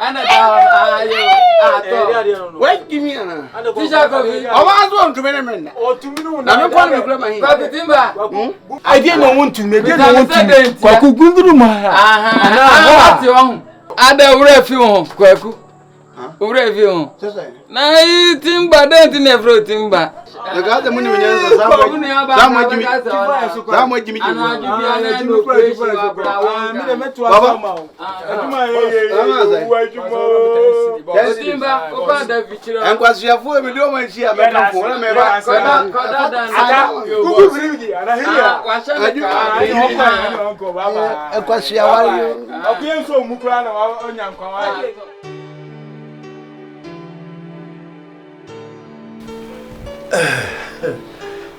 Ana da ayo. Wait, give me an. Tisha coffee. I want to be a man. Or to me, no, I'm calling you, Grandma. Timba. I didn't want to make it. Kwaku Gunduma. Aha. Ada ure fi won Kwaku. Ure fi won. Na Timba don't never Timba. The guy the money when you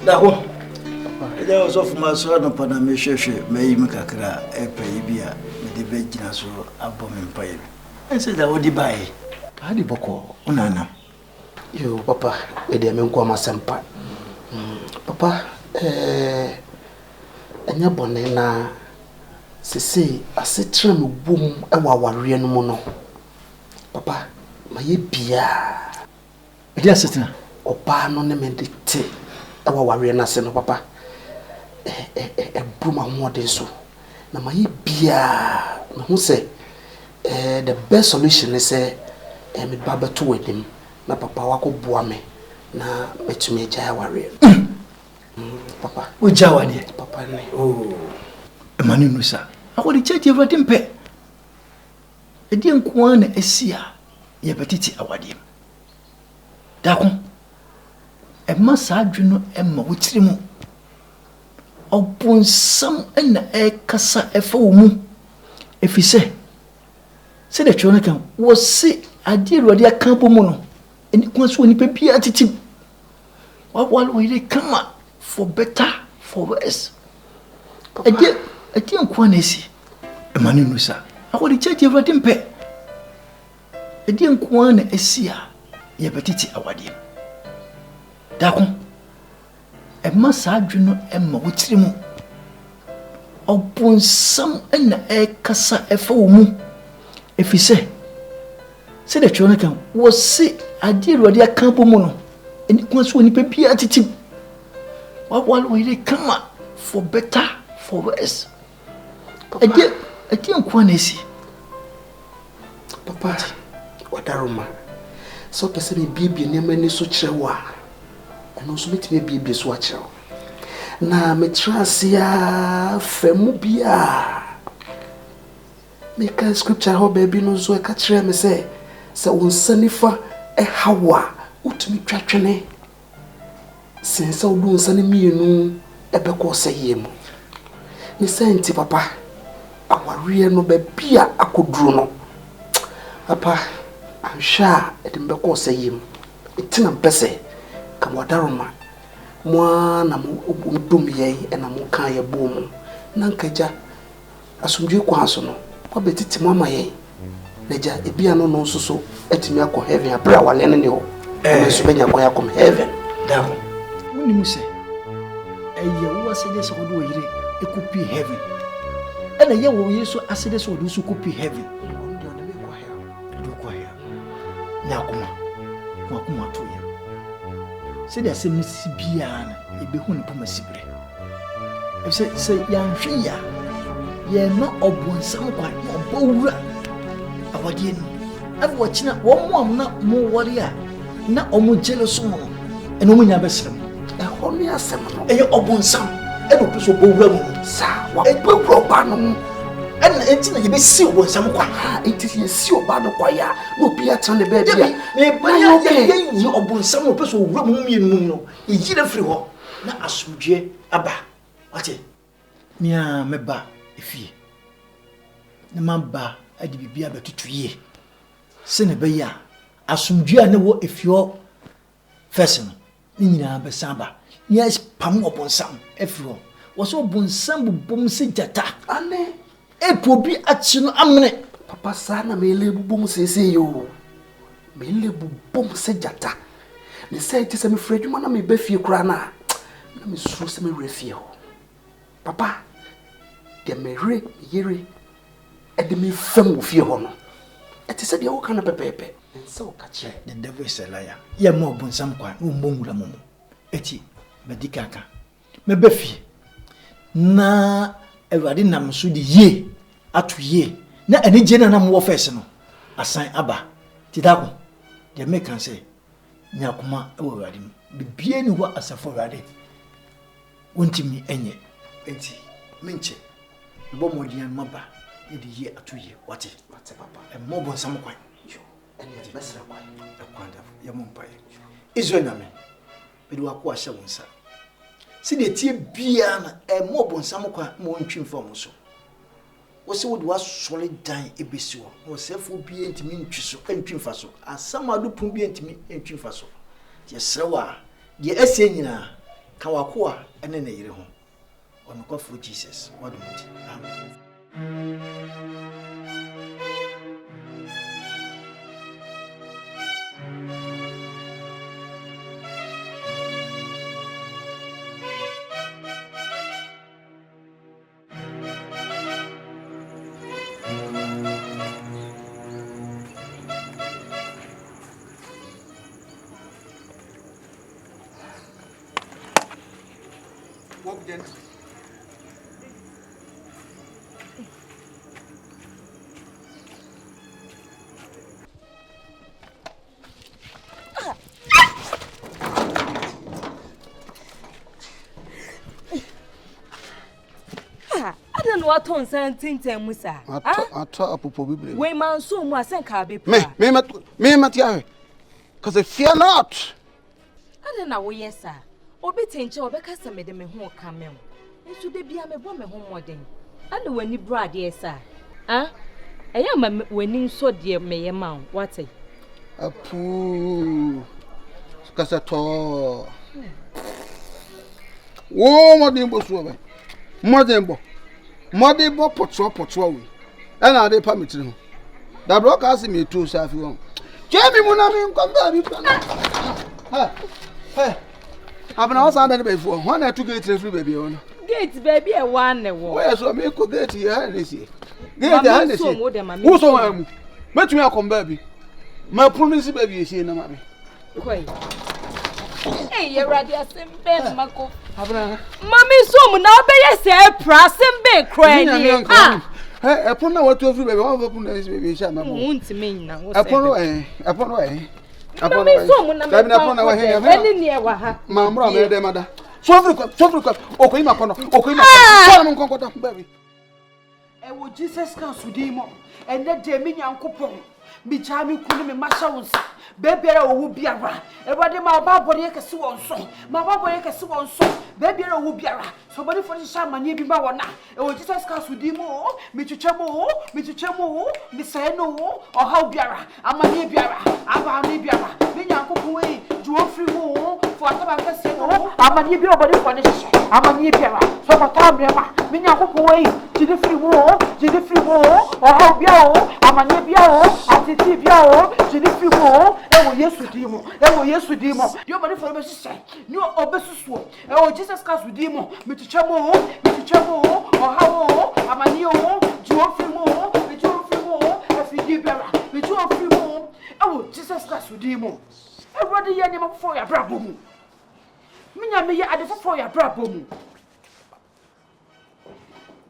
Daho. There was of my son upon a mesheshe, may Makakra, a payibia, with the vegginas or album in pay. I said, I would buy. Hadi Boko, Unana. You, Papa, with the Menquama Sampa. Papa, and your bonena, say, I said, trim boom, a warrior mono. Papa, my beer. Yes, sister. Opa no ne medite ewa ware na se no papa bruma hoden so na maye bia na hu se the best solution is me baba to wedim na papa wako boa me na metumi agya ware papa o jawade papa ne oh manu nusa akodi cheche everything mpe edi nko na asia ye betiti awade dakon Emma Sadrino Emma Witrimu Opun some and a cassa a foam. If he say the Chonacan was sick, I did ready a campo mono, and it was when he prepared attitude. What will they come up for better, for worse? I didn't quanesi. A manusa. I would check everything pay. I didn't quan a seer, ye petiti awadi. Dakon Emma Sadrino Emma Witrimu Opun some and a cassa a foam. If he say the Chonacan was sick, I did ready a campo mono, and it was when he prepared attitude. What will they come up for better, for worse? I didn't quanesi. Papa, what a roman. So, person be near me so chewa. And also make me be a swatcher. Na me trasia femubia. Make a scripture how baby no zo katre me say unsanifa e hawa utumi twatwene. Since o do unsani mienu e be ko sayem. Ni senti papa aware no be bia akoduro no. Papa I'm sure e dem be ko sayem. Etina mpese Kawadaroma mwana mu dum ye na mu kan ye bom na nkaja asumdwe kwa so no kwa betiti mama ye leja ebia no no so etimi akọ heaven abra wale ne ho e so benya kwa yakom heaven dawo woni mu se eye wo asede so do yire ekupi heaven ena ye wo yeso asede so do so kupi heaven ndo na me kwa ya nyakoma to ye se dia se misi biana ebehu ne poma sibre se yanhwe ya ye ma obonsam kwa obowura awade ni afi wachina wo mo na mo wori a na omo jealousy mo eno mo nya besrem e ho ne asem no e obonsam e no peso obowura mo sa wa obowura ba no and entina ye be si obonsam kwa enti ye si oba no kwa ya no bia tan ne be bia me ba ye yi obonsam no peso owura mo mienu no e yire firi ho na asumdwe aba wate mia meba efie na mamba adi bibia betutuye se ne be ya asumdwe na wo efio first no ni nyina be samba yes pam obonsam efiri ho wo so obonsam bubom se jata ane epobi achi no amene papa sana mele bubom sese yo mele bubom se jata ne say ti se me fredwuma na me ba fie kura na me suru se me refie ho papa de me re yere e de me fam wo fie ho no It is a dear kind of pepe. And so catch the devil is a liar. Ye more bun some quan, mungula mumu. Eti, medicaka. Mebefi. Na everybody namsudi ye. Atu ye. Na any general warfare no. Assign Abba. Tidako. The American say. Nyakuma already. Be bien what as a forady. Won't me any. Eti, minche. Bomodian maba. The year 2 years. What it? What's papa? And more than some quite. And yet, best of a quantity of your mumpire. Is your name? But you are quite sure, sir. See the tea beer and more than some quite more in form so. Was what was solid dying a bisou, or self will be into me and faso, as some other pump be into me and faso. Yes, sir, the Essena, Kawakua, and then a year home. On God for Jesus, what do you Amen. Walk gently. I don't know what on something Musa. I try Apopo Bible. We man so much and carby. Me, Matia. Because I fear not. I don't know where, yes, sir. Obi tencho obeka se me de me ho kamem. Nso de bia me bo me ho moden. Ade wani brad yes sir. Eya ma wani nso de me ye ma what? Apu. Kasa to. Wo modin bo so ba. Modin bo potro we. E na de permit no. Da broadcast me too safi won. Jemi mu na me nkom ba bi. Ha. Abana was under before. One or two gates free baby on. Gates baby a one wo. Where so me ko gate here this year. Gate here this year. Who so am? Met me come baby. My promise baby is here na mama. Koi. Hey, you ready asembe mako. Abana. Mami so mu na obeye se pra sembe kra ni. Eh, upon na what to free baby. One upon this baby sha mama. Won't mean na. Upon Mami so mu na me. Any near wa ha. Mamra me de mada. So Okoye makono. So na nkonkoda baby. E wo Jesus kan sudi mo. Ene de me nyankopon. Mi cha mi kunu me masha wonsa. Bebiara owu biara. Everybody ma babode kese wonso. Ma babode kese wonso. Bebiara owu biara. Somebody for the shaman bi ma wona. E wo Jesus kan sudi mo. Mi twetwemo. Mi say no. O how biara. Amanye biara. Aba ni biara. Mi nyankopon we juo free mo. For ataba kese no. Amanye bi obody for the shaman. Amanye biara. So pata brema. Mi nyankopon we jide free mo. O how biara. Amanye biara. Atiti biara. Jide free mo. Ewo Yesu dimo. Dio body for me say. No obesusuo. Ewo Jesus Christ dimo. Mitchemo. O hawo. Amani o. Juo frimo. Afidi bera. Juo frimo. Ewo Jesus Christ dimo. Everybody here name for your brabo mu. Minya me ya ade for your brabo mu.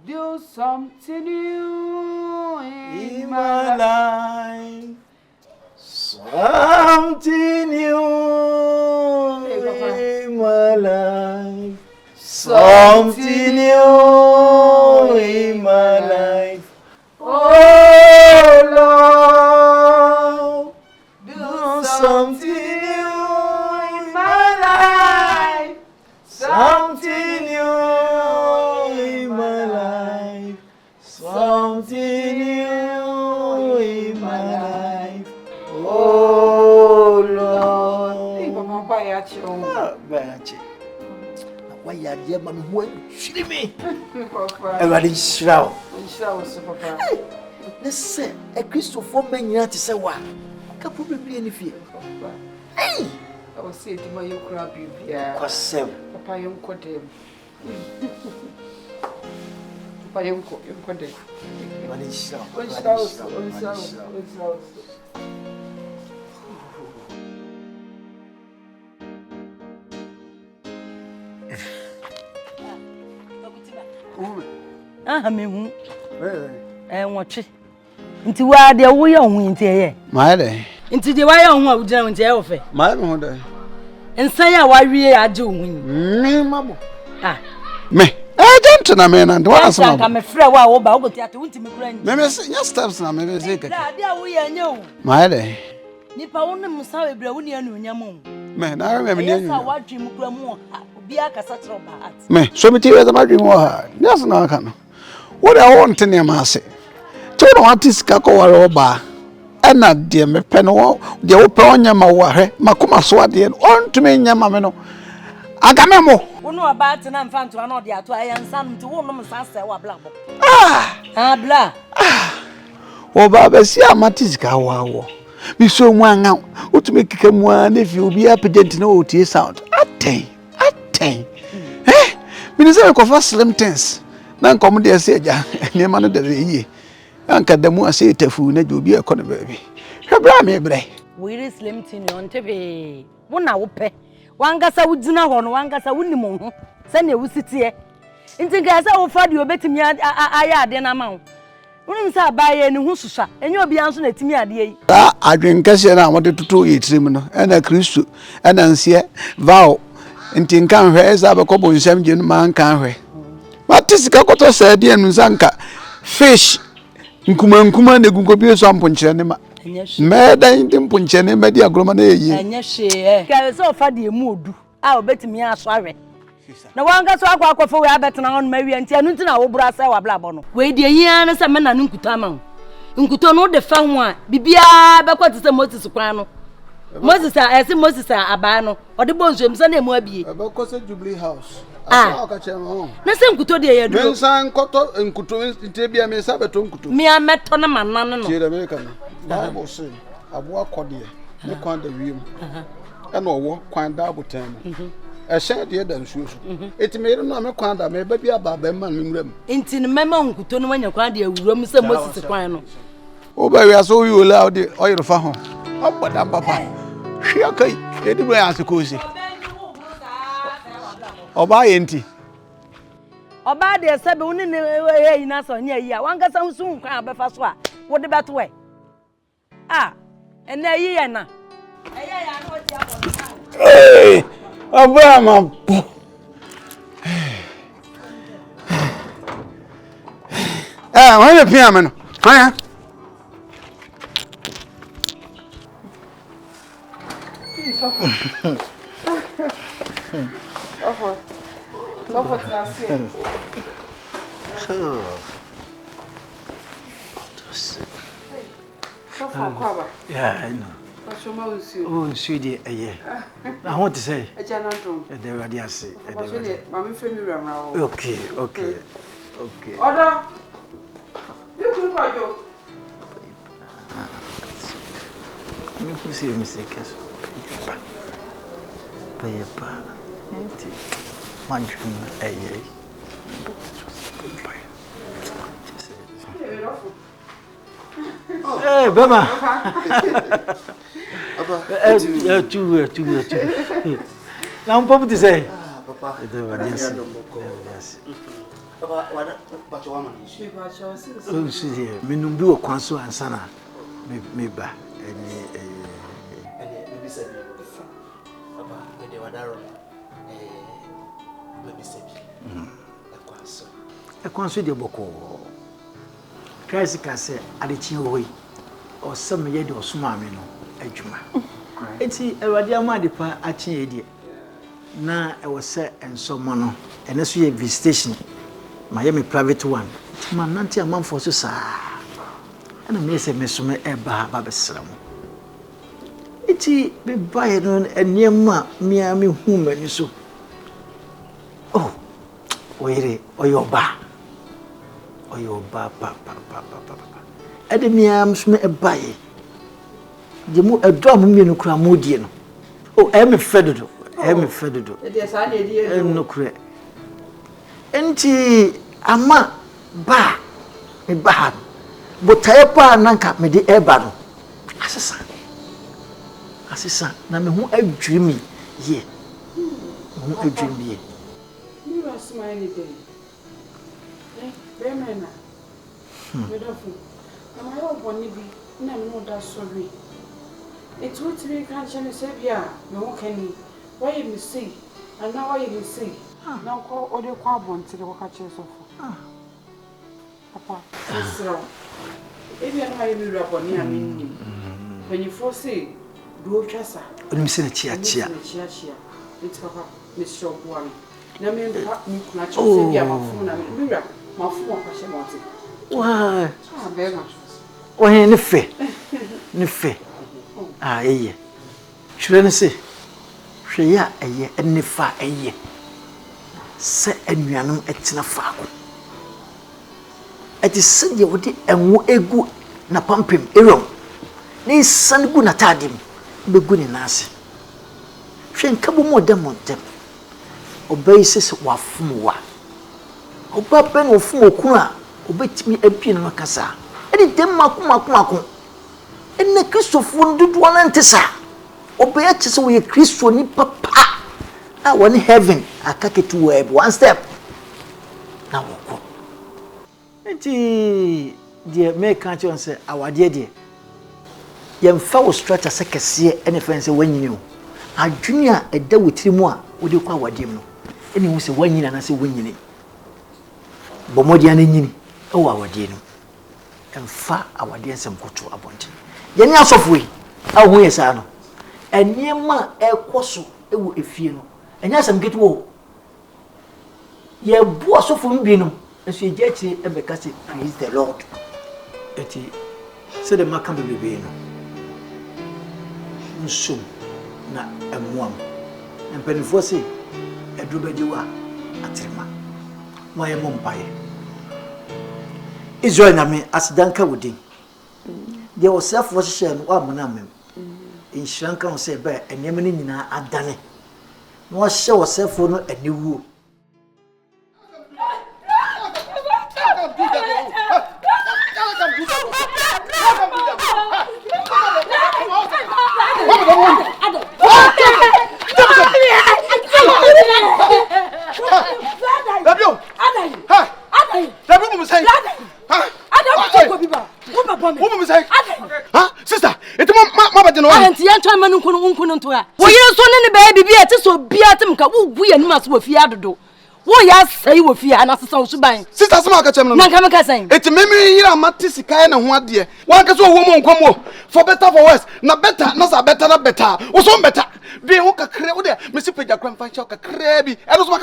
Do something new in my life. Something new in my life. Something new in my life. Oh Lord, do something new in my life. Something new in my life. Something new in my life. Oh Lord. Hey, Mama, buy a chill. Why you dear mammy who shiri me? Everybody shroud. Papa. Let's say a Christopher man you to say what? Can't probably any fear. Hey! I was saying to my crab, you Papa, you caught him. Papa, you caught him. Me hu. Nwotwe. Nti wa de wo ye hu nti ye. Ma de. Nti de wa ye hu a wo gina nti ye wo fe. Ma me hu de. Nsan ya wa wie age hu ni. Me mabo. Me. Agent na me na ndo wa asema. Ka me frɛ wa wo ba wo ti ate wonti me kura nyi. Me nya steps na me say keke. De a wo ye nya o. Ma de. Nipa wo ne musa ebra wo ne anu nya mo. Me na me ne anu. Sa wa dwi mu kura mu obi aka sa kyerɛ ba at. Me so me ti we za ma dwi mu ha. Yes na aka no. What I want to name I say. Tell what is Kakawara Oba. And not dear me penno, the open Yamawa, Makuma Swadi, and on to me Yamameno. Agamemo. Who know about an infant to another to I and some to one of us or blah. Blah. Oba Bessia Matiska wow. Me so one out. What to make him one if you be up against no tea sound. Attain. Eh? Minister of Slim Tense. Nan come there say ja ne ma no da yi anka da mu ase tafu na jobi e kono baby hwebra me bre we slim tin on tebe wo na wo pe wangasa wo dina ho no wangasa wo nim ho se na wo sitie nti ga sa wo fa de obetimi aya ade na ma wo wonim sa abaye ne hu susua enye obi anso na timi ade yi adwen kase na wode tutu yitrim no na Kristo na nsie vow nti nkan hwe eza be ko bo nsam je no man kan hwe Matisika koto said and Zanka fish nkuma ne gunkobie so amponchire ne ma meda intim ponchene media groma na eyi enye hwe ka so fa de mu odu a obetimi aso awe na wanga so akwa we abetena hon ma wi anti anu ntina wo bura sa wa blabo no we de yia na se me na nkuta ma nkuto no de fa ho a bibia be kwati se Moses kwan no Moses aba no ode bonzo msa na emu abie be ko se Jubilee House na se nkuto de ya duro mensan koto nkuto ntebia me sa beto nkuto mi ameto na manano no tire me kan Bible say abo akode me kwan da wiem e na owo kwan da abotan e hye de da nsuo so etime no me kwan da me ba bia ba ba man me nwuram nti ne mema nkuto no wanya kwan de awuram se Moses kwan no o ba wi aso wi ola de oyiro fa ho oboda papa hwe kai edi bro ya se ko si Oba yenti Oba de sebe woni ne eyi na so nya yi a wangasa husu nkwan abefa so a wo de beto we ene yi ye na eya ya no ti abo Oba ma wale pia mano haya Look what I see. Yeah, I know. Oh, sweetie, I want to say. They were there, say. Okay. Order. You could buy you. You see, mistake. Papa. Manchun, Hey, Bama. Now, I'm probably to say, Papa, yes. But you want to see, Minumbu, Quanso, and Sana, maybe, I consider Boko. Tricycle say, Adjei away, or some yet or smamino, Ejuma. It's a radiama de pa Adjei. Now I was set and so mono, and as we have visitation, Miami private one. Man, nanti a month for so, and I may say, Miss Summe Eba Babesram. It's be buying and near Miami whom and you so. Oh, wait, or your bar. Or your papa. Ademiam Summe Ebaye. The mo a drum me no cramodian. Oh, I am a feather. Yes, I did. No credit. Enti ama ba me ba botaye pa nanka me de eba no asesa na me hu adwiri mi ye hu adwiri mi ye you are smiling day bemena we don't feel am I all boni bi na me no da sorry it would be can chane say bia me ho kani why you say and now why you say now ko ode kwa bonti de ko ka che so fo papa sira ebi na ma yemi rap oni amini when you force do twasa onim se na chia it's papa Mr. Okoye na me mpa ni kuna che say bia mafu na me rap mafu wa kwa che monti wa bema o he ne fe eye hwere ne se hwe ya eye ne fa eye se anuanom etina faako ati se ye wodi enwo egu na pampem erom ni san gu na tadim begu ni nase hwe nkabo mo dem montem obey se wafum wa oba ben ofum okun a obetimi apie no kasa edi dem makum enne Kristofo ndudu na ntesa obey a chese we Kristo ni papa a woni heaven akaketu web one step na woko enti de make an chon say awade de yemfa wo structure sekese ene fense wanyini o adwuni a eda wotirimu a wode kwa awade mu no ene hu se wanyini na se wanyini bomodia na nyini e wo awade no emfa awade ensem koto abonti yeni asofo yi awu yesa no eniema ekoso ewu efie no enya asem ketuo ye bu asofo mbi no enso ye achi ebeka se praise the Lord eti se de makam bebe no nsum na emuam empenifo se edrobedi wa atrema moye mompaye Israel na me asidanka wodin de osefo hye no amana mem inhranka ho se ba enema ni nyina adane no hye osefo no aniwuo Sister, it's my bad. Auntie, I'm trying to her. Well, you're so in the baby, be at so be at him. We and must with Fiado. What you say with fear and as a social buying. Sister, Samaka, saying it's a memory here. Matisi kind of what dear. One can so woman come for better for worse. Not better, not better. Was on better. They walk a crowd there. Mr. Peter Grandpa Chock a crabby. I was my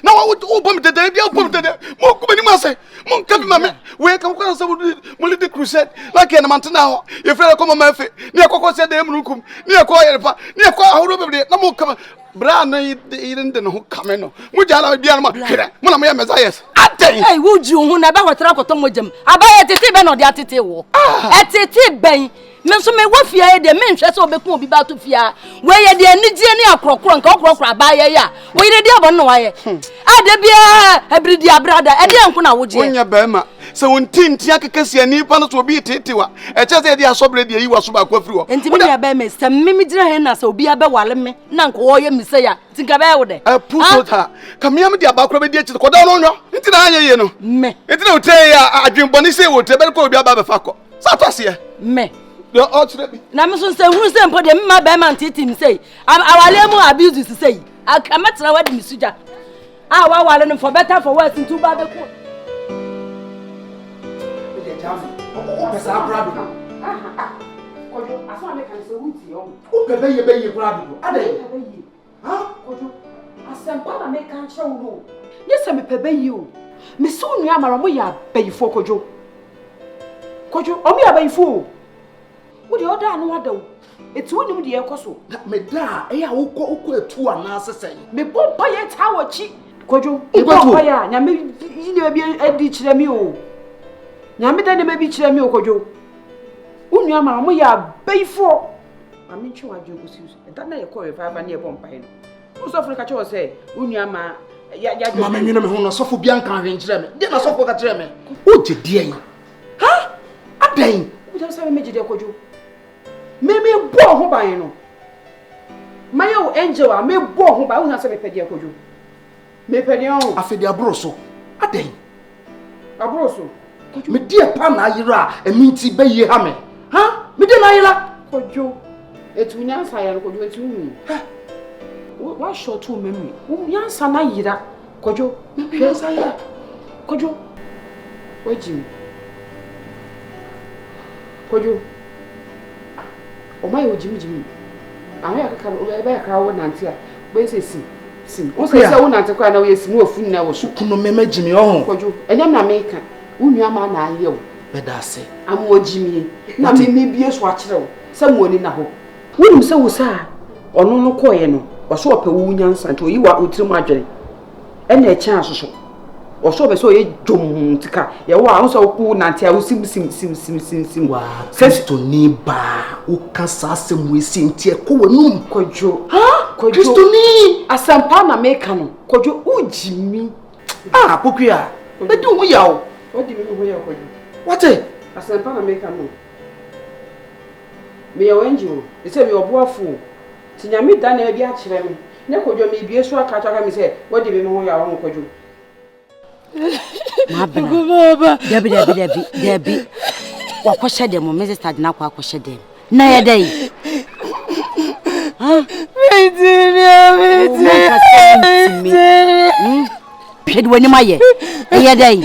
now I would open the day, open the day. More coming, Master. Monk, mamma. Where come the crusade like in a month now? If I come on my face, near Coco said the Emukum, near Coya, near Coya, no more come. Brand even the who come in. Would you allow Bianma? One of my messiahs. Adjei, would you never want to talk with them? I buy a titty ben or the attitude. At a ben. Menso me wa fia de men hwe se obekun obi ba to fia we ye de anigye ne akrokro nka okrokro ba ye ya we ye de abon no wa ye ade bia abridi abrada e de enko na woje wonya ba ma se wontinti akekase ani pa no so obi tetewa e che se de asobre de yi waso ba kwa firi wo enti me ba me se me gira he na se obi abe wale me na nko wo ye mise ya tinka ba ye wo de puto kamia me de abakro be de echi ko da no nwo enti na anya ye no me enti na ote ya adwenboni se wo te be ko obi aba be fa ko sa to se me no outre na me so say hu say mpo de me ba man titi me say awale mu abuse say akamatira wadi misuja wa wale no for better for worse ntu ba be ko pesa brado kojo afa me kan se wuti o bebe ye brado adai kojo asempa na me kan che wo ye se me pebe yi o me so nua amara mo ya bayifo kojo o mi abayifo wo de oda anu wada o etu onim de ekoso me da e ya wo etu ana sesen me bompa ye ta wachi kojo bompa ya nya me yi bi edi kire mi o nya me da ne bi kire mi o kojo unu amara mo ya bayifo ami ntwe wadwe gosi da na ye ko revival na ye bompa ye no so fun ka che o say unu ama ya mama nyina me ho no so fo bia nkan hwe nkire me de na so fo ka kire me o je die yi ha Adjei. We just have a major kojo. Me bo ho ban no. My angel, I may bo ho ba una se me pedi kojo. Me pedi on. Afedi abro so. Adjei. Abro so. Me dear pa na yira e minti be ye ha me. Ha? Me de na yira kojo. Etu nyansa ya kojo etu hu. Ha. Wa short to memory. Nyansa na yira kojo. Nyansa yira. Kojo. Oji. Kojo. O mai oji. Ahia kaka o be ka wo nante a. Be se sim. O se wo nante kwa na wo yesim wo fun na wo so. Kuno mema jimi ohun. Kojo. Enyam na meka. Unu ama na aye wo. Bedase. Am oji mi. Na me bie so a kire wo. Se mo ni na ho. Wonum se wo sa ono no koye no. Wo so opa wo nyansa nti oyi wa otirim adwere. E na e kyan asoso. Wo so be so ye dwom tika. Ye wo a so ku nante a wo sim. Wa Kristo ni ba o kasa asem we si ntie ko wanum kojo. Ha? Kristo ni asampa na meka no. Kojo uji mi. Ah, pokua. Be di wo ya o. What do you mean we are kojo? What? Asampa na meka no. Me your angel. They say me oboafo. Ti nyame da na bi a kire me. Ne kojo me bie so aka chaka me say, what do you mean we are on kojo? Mabana. Debi. Wakoshe dem mo Mrs. Tadina kwa akoshe dem. Na ye dai. Ha? Me. Pede wani maye. Ye dai.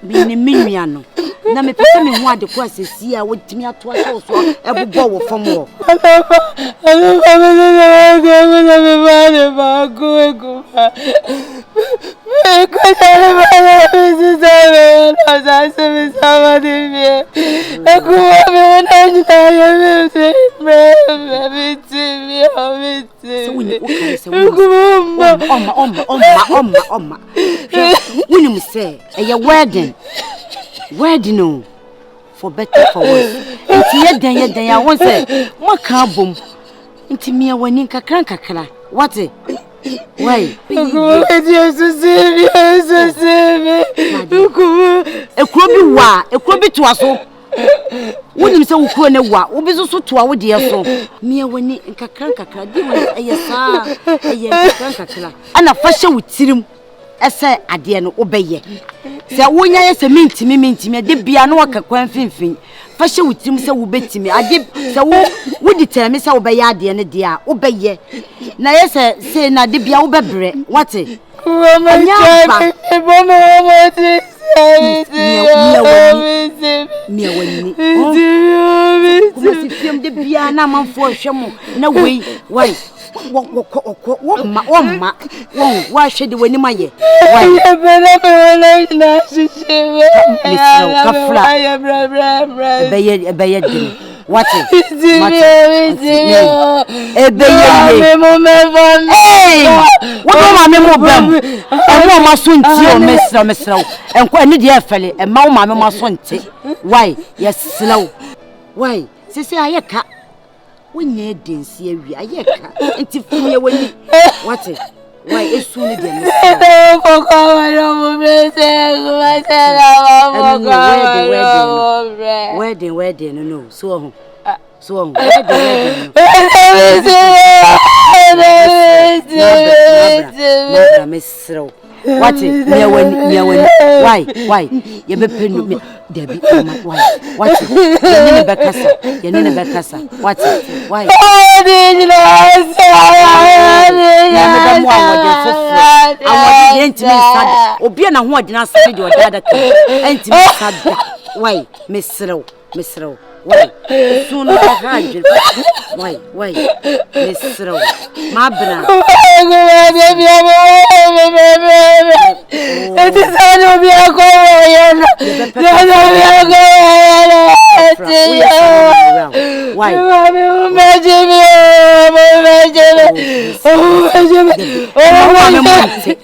Bini minwiano. Na me pese me ho ade kwa sesi a wotimi ato aso so ebubo wo fam wo. Omma. Wini say a wedding no for better for worse. Inti yeden ya won say maka bom. Inti me wani kakra. What it? Why? Ekrobi to aso. Woni se wukro ne wa, obi so to a wo de so. Me wani kakra di won eyesa, kakra. Ana fa hye wutirim. Ese ade no obeye. Se wonya ye se mintimi de bia no wakakwan finfin. Fa hye wutirim se wo betimi. Ade se wo determine se obeye ade ne de a obeye. Na ye se na de bia wo bebre. What? Me wani. Kuma si film de bia na manfo hwemo na wei why womma wa hwe de wani maye why na shishiwe kafla beye de what mame bam e ma so nti o mesra enko ani de afele e ma mame ma so nti why yes slow why sisi ayeka wonye densi awi ayeka nti fun ye wani what why esu ni de wedding no so what me why you be pin me Debbie why what you need bekasa what why obi na ho odina sare de odada ka entimi sada why mesrew why soon why mesrew mabna it is all be a go why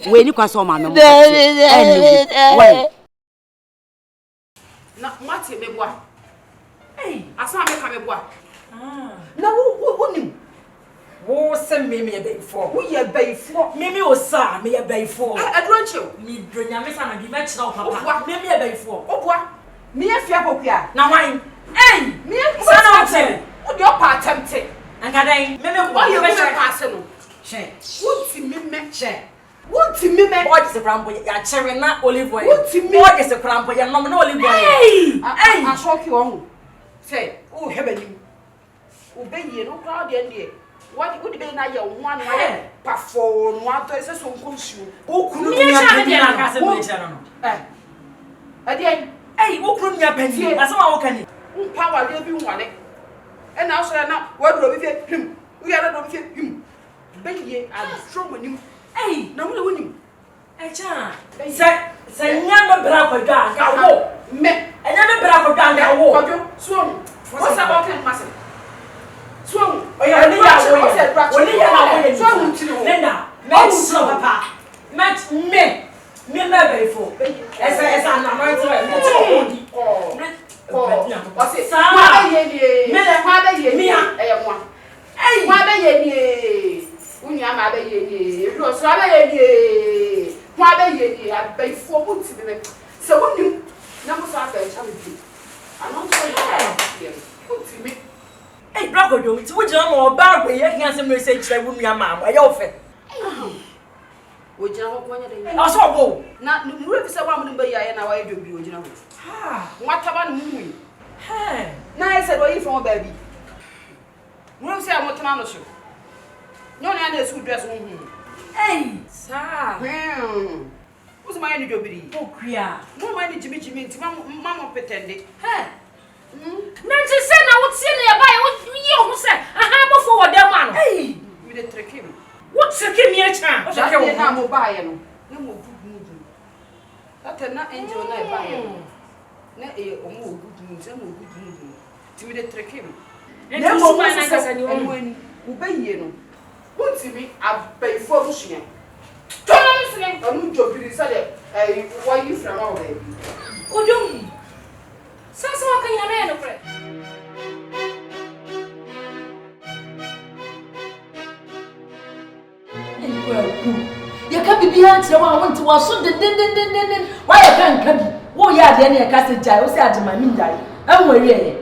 when you cross my na mati mebwa hey asa me ka mebwa na wonim Who send me a bay for? Who ye bay for? Mimi or sa me a bay for. I don't you. Me bring your miss and be matched now, papa. Mimi a bay for. Oh, what? Me a fiapopia. Now, wine. Hey! Me a son. What your part tempted? And I meme why you passing? Share. What to me share? What to me what is the crampo ya cherry na olive oil? What to me what is the crampo ya no olive oil? Hey! Hey! I shock you on. Say, oh heaven. Obey you no crowd the end. What would be na your one way? Perform what is a so consume. Oh, could you have a castle? Adjei. Hey, what could you have been? As I can. Power living one. And now, sir, now, what will we get him? We are not get him. Baby, I'm strong on you. Hey, no one winning. Adjei. Say, never bravo gang. I me. I never bravo gang. I walk. Swung. What's about him, Master? Swung. Oh, yeah, Swung to you. Linda, make so, papa. Match me. Me never before. As I'm not going to what's it? Mother, ye, I one. Hey, mother, ye, Unia, mother, ye, you was rather ye, mother, ye, I pay 4 boots in it. So when you never saw that, I'm not sure. Put to me. Hey, brother, do it. Would you know about where you can some message that would be a man? I offer. Would you know when you are so not no someone by and I do be original. What about me? Hey, nice away from a baby. Won't say I want to manage you. No one else who dress on him. Hey, sir. Who's my any job? Oh, queer. No money to me, Mamma pretended. Hey. Nancy said I would see nearby what you said. I have forward that man. Hey, we didn't trick him. What's the game a chance? I can't have buy him. No more good moving. That's not angel night by him. Not a more good news and more good moving. To me, they trick him. And no more when obey you. What's me? I pay for pushing. Don't listen. A new job is why you from our baby. Oh, don't. Sasa wakanya kule. Ya kabi biya tire wa wonti wa so den wa ya kan kabi wo ya de ne ka se jai wo se adema mi jai anwo wiye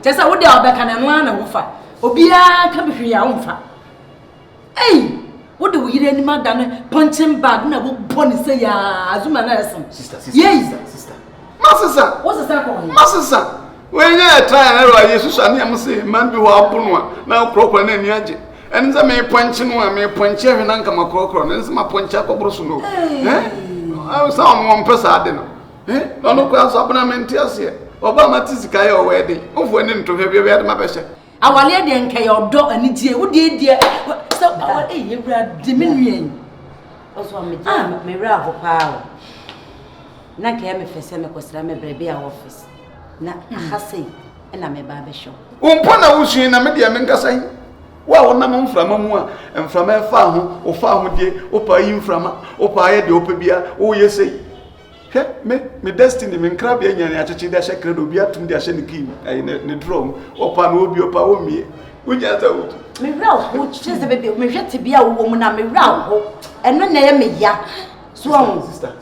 je sa wo de obeka na no na wo fa obia kabi hwe ya wo fa wo de wo yire ni ma da no punching bag na wo boni se ya azuma na esem sister what's the second? Master, when you try and I Jesus and I say, man, be wapun now proper and Adjei. And the may punching one may punch every uncle macro, and my punch up of Brusuno. I was on one person, I don't know. No class of Namentis here. Obama Tizika wedding, of winning to have you had my best. Our lady and Kayo dog and it's here. What did dear? So, our you were diminuting. Also, me bravo power. Na kaya me fese me kwesra me brebe a office na ahase na me ba be show umpona wusu na me dia me nkasa wa wona mo mframa mu a mframa efa ho o fa ho die o pa yi mframa o pa ye de o pa bia o ye sei he me destiny me nkra bia nyane acheche de ahye credo bia tum de ahye ne kim ai ne drum o pa no obi o pa o mie unya za wutu me raw ho chese bebe me hwete bia wo mu na me raw ho eno na ye me ya so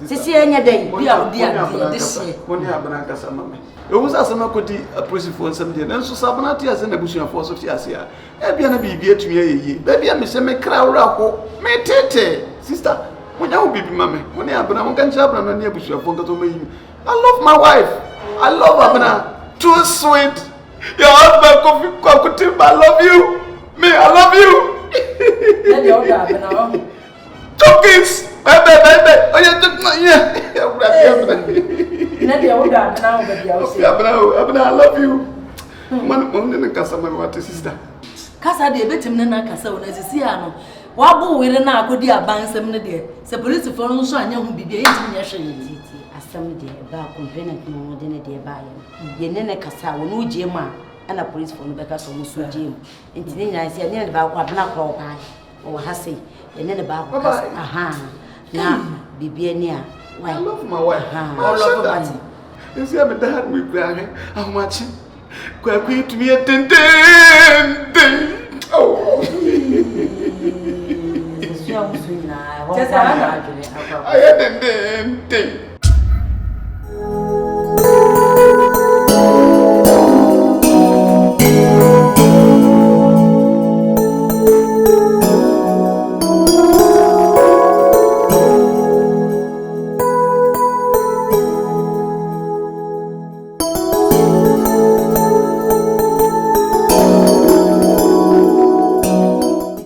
sisi enya dai bia odi ade this year woni abana kasa mame e wusa sama kodi aposifo nsam de nanso sabana te ase na busuafo so te ase a e bia na bibia tumi ayeye ba bia me se me kra wura ho me tete sister wonya wo bibi mame woni abana won kan chabra na ne busuafo nkato mayi I love my wife I love abana too sweet your husband coffee I love you me I love you let the order abana Cookies! Baby! Oh, yeah. Let the order now, baby. I love you. Man, only Casa, my water sister. Casa, dear, bet him na Casa, as a siano. Wabo, we na akodi aban sem ne de. Se police for no so anya hu bibia yiti nya hwe asam de ba complainant no de ne de ba ye ne Casa wo no gie ma ana police for no be ka so wo so gie enti ne nya se ne ba kwa bna kro pa o ha sei ne ba ko aha na bibia ni a I love my wife. I love that. You see, I'm dad with crying. How much? Quite to me a ten. Oh. nyinaa ayɛ dendenten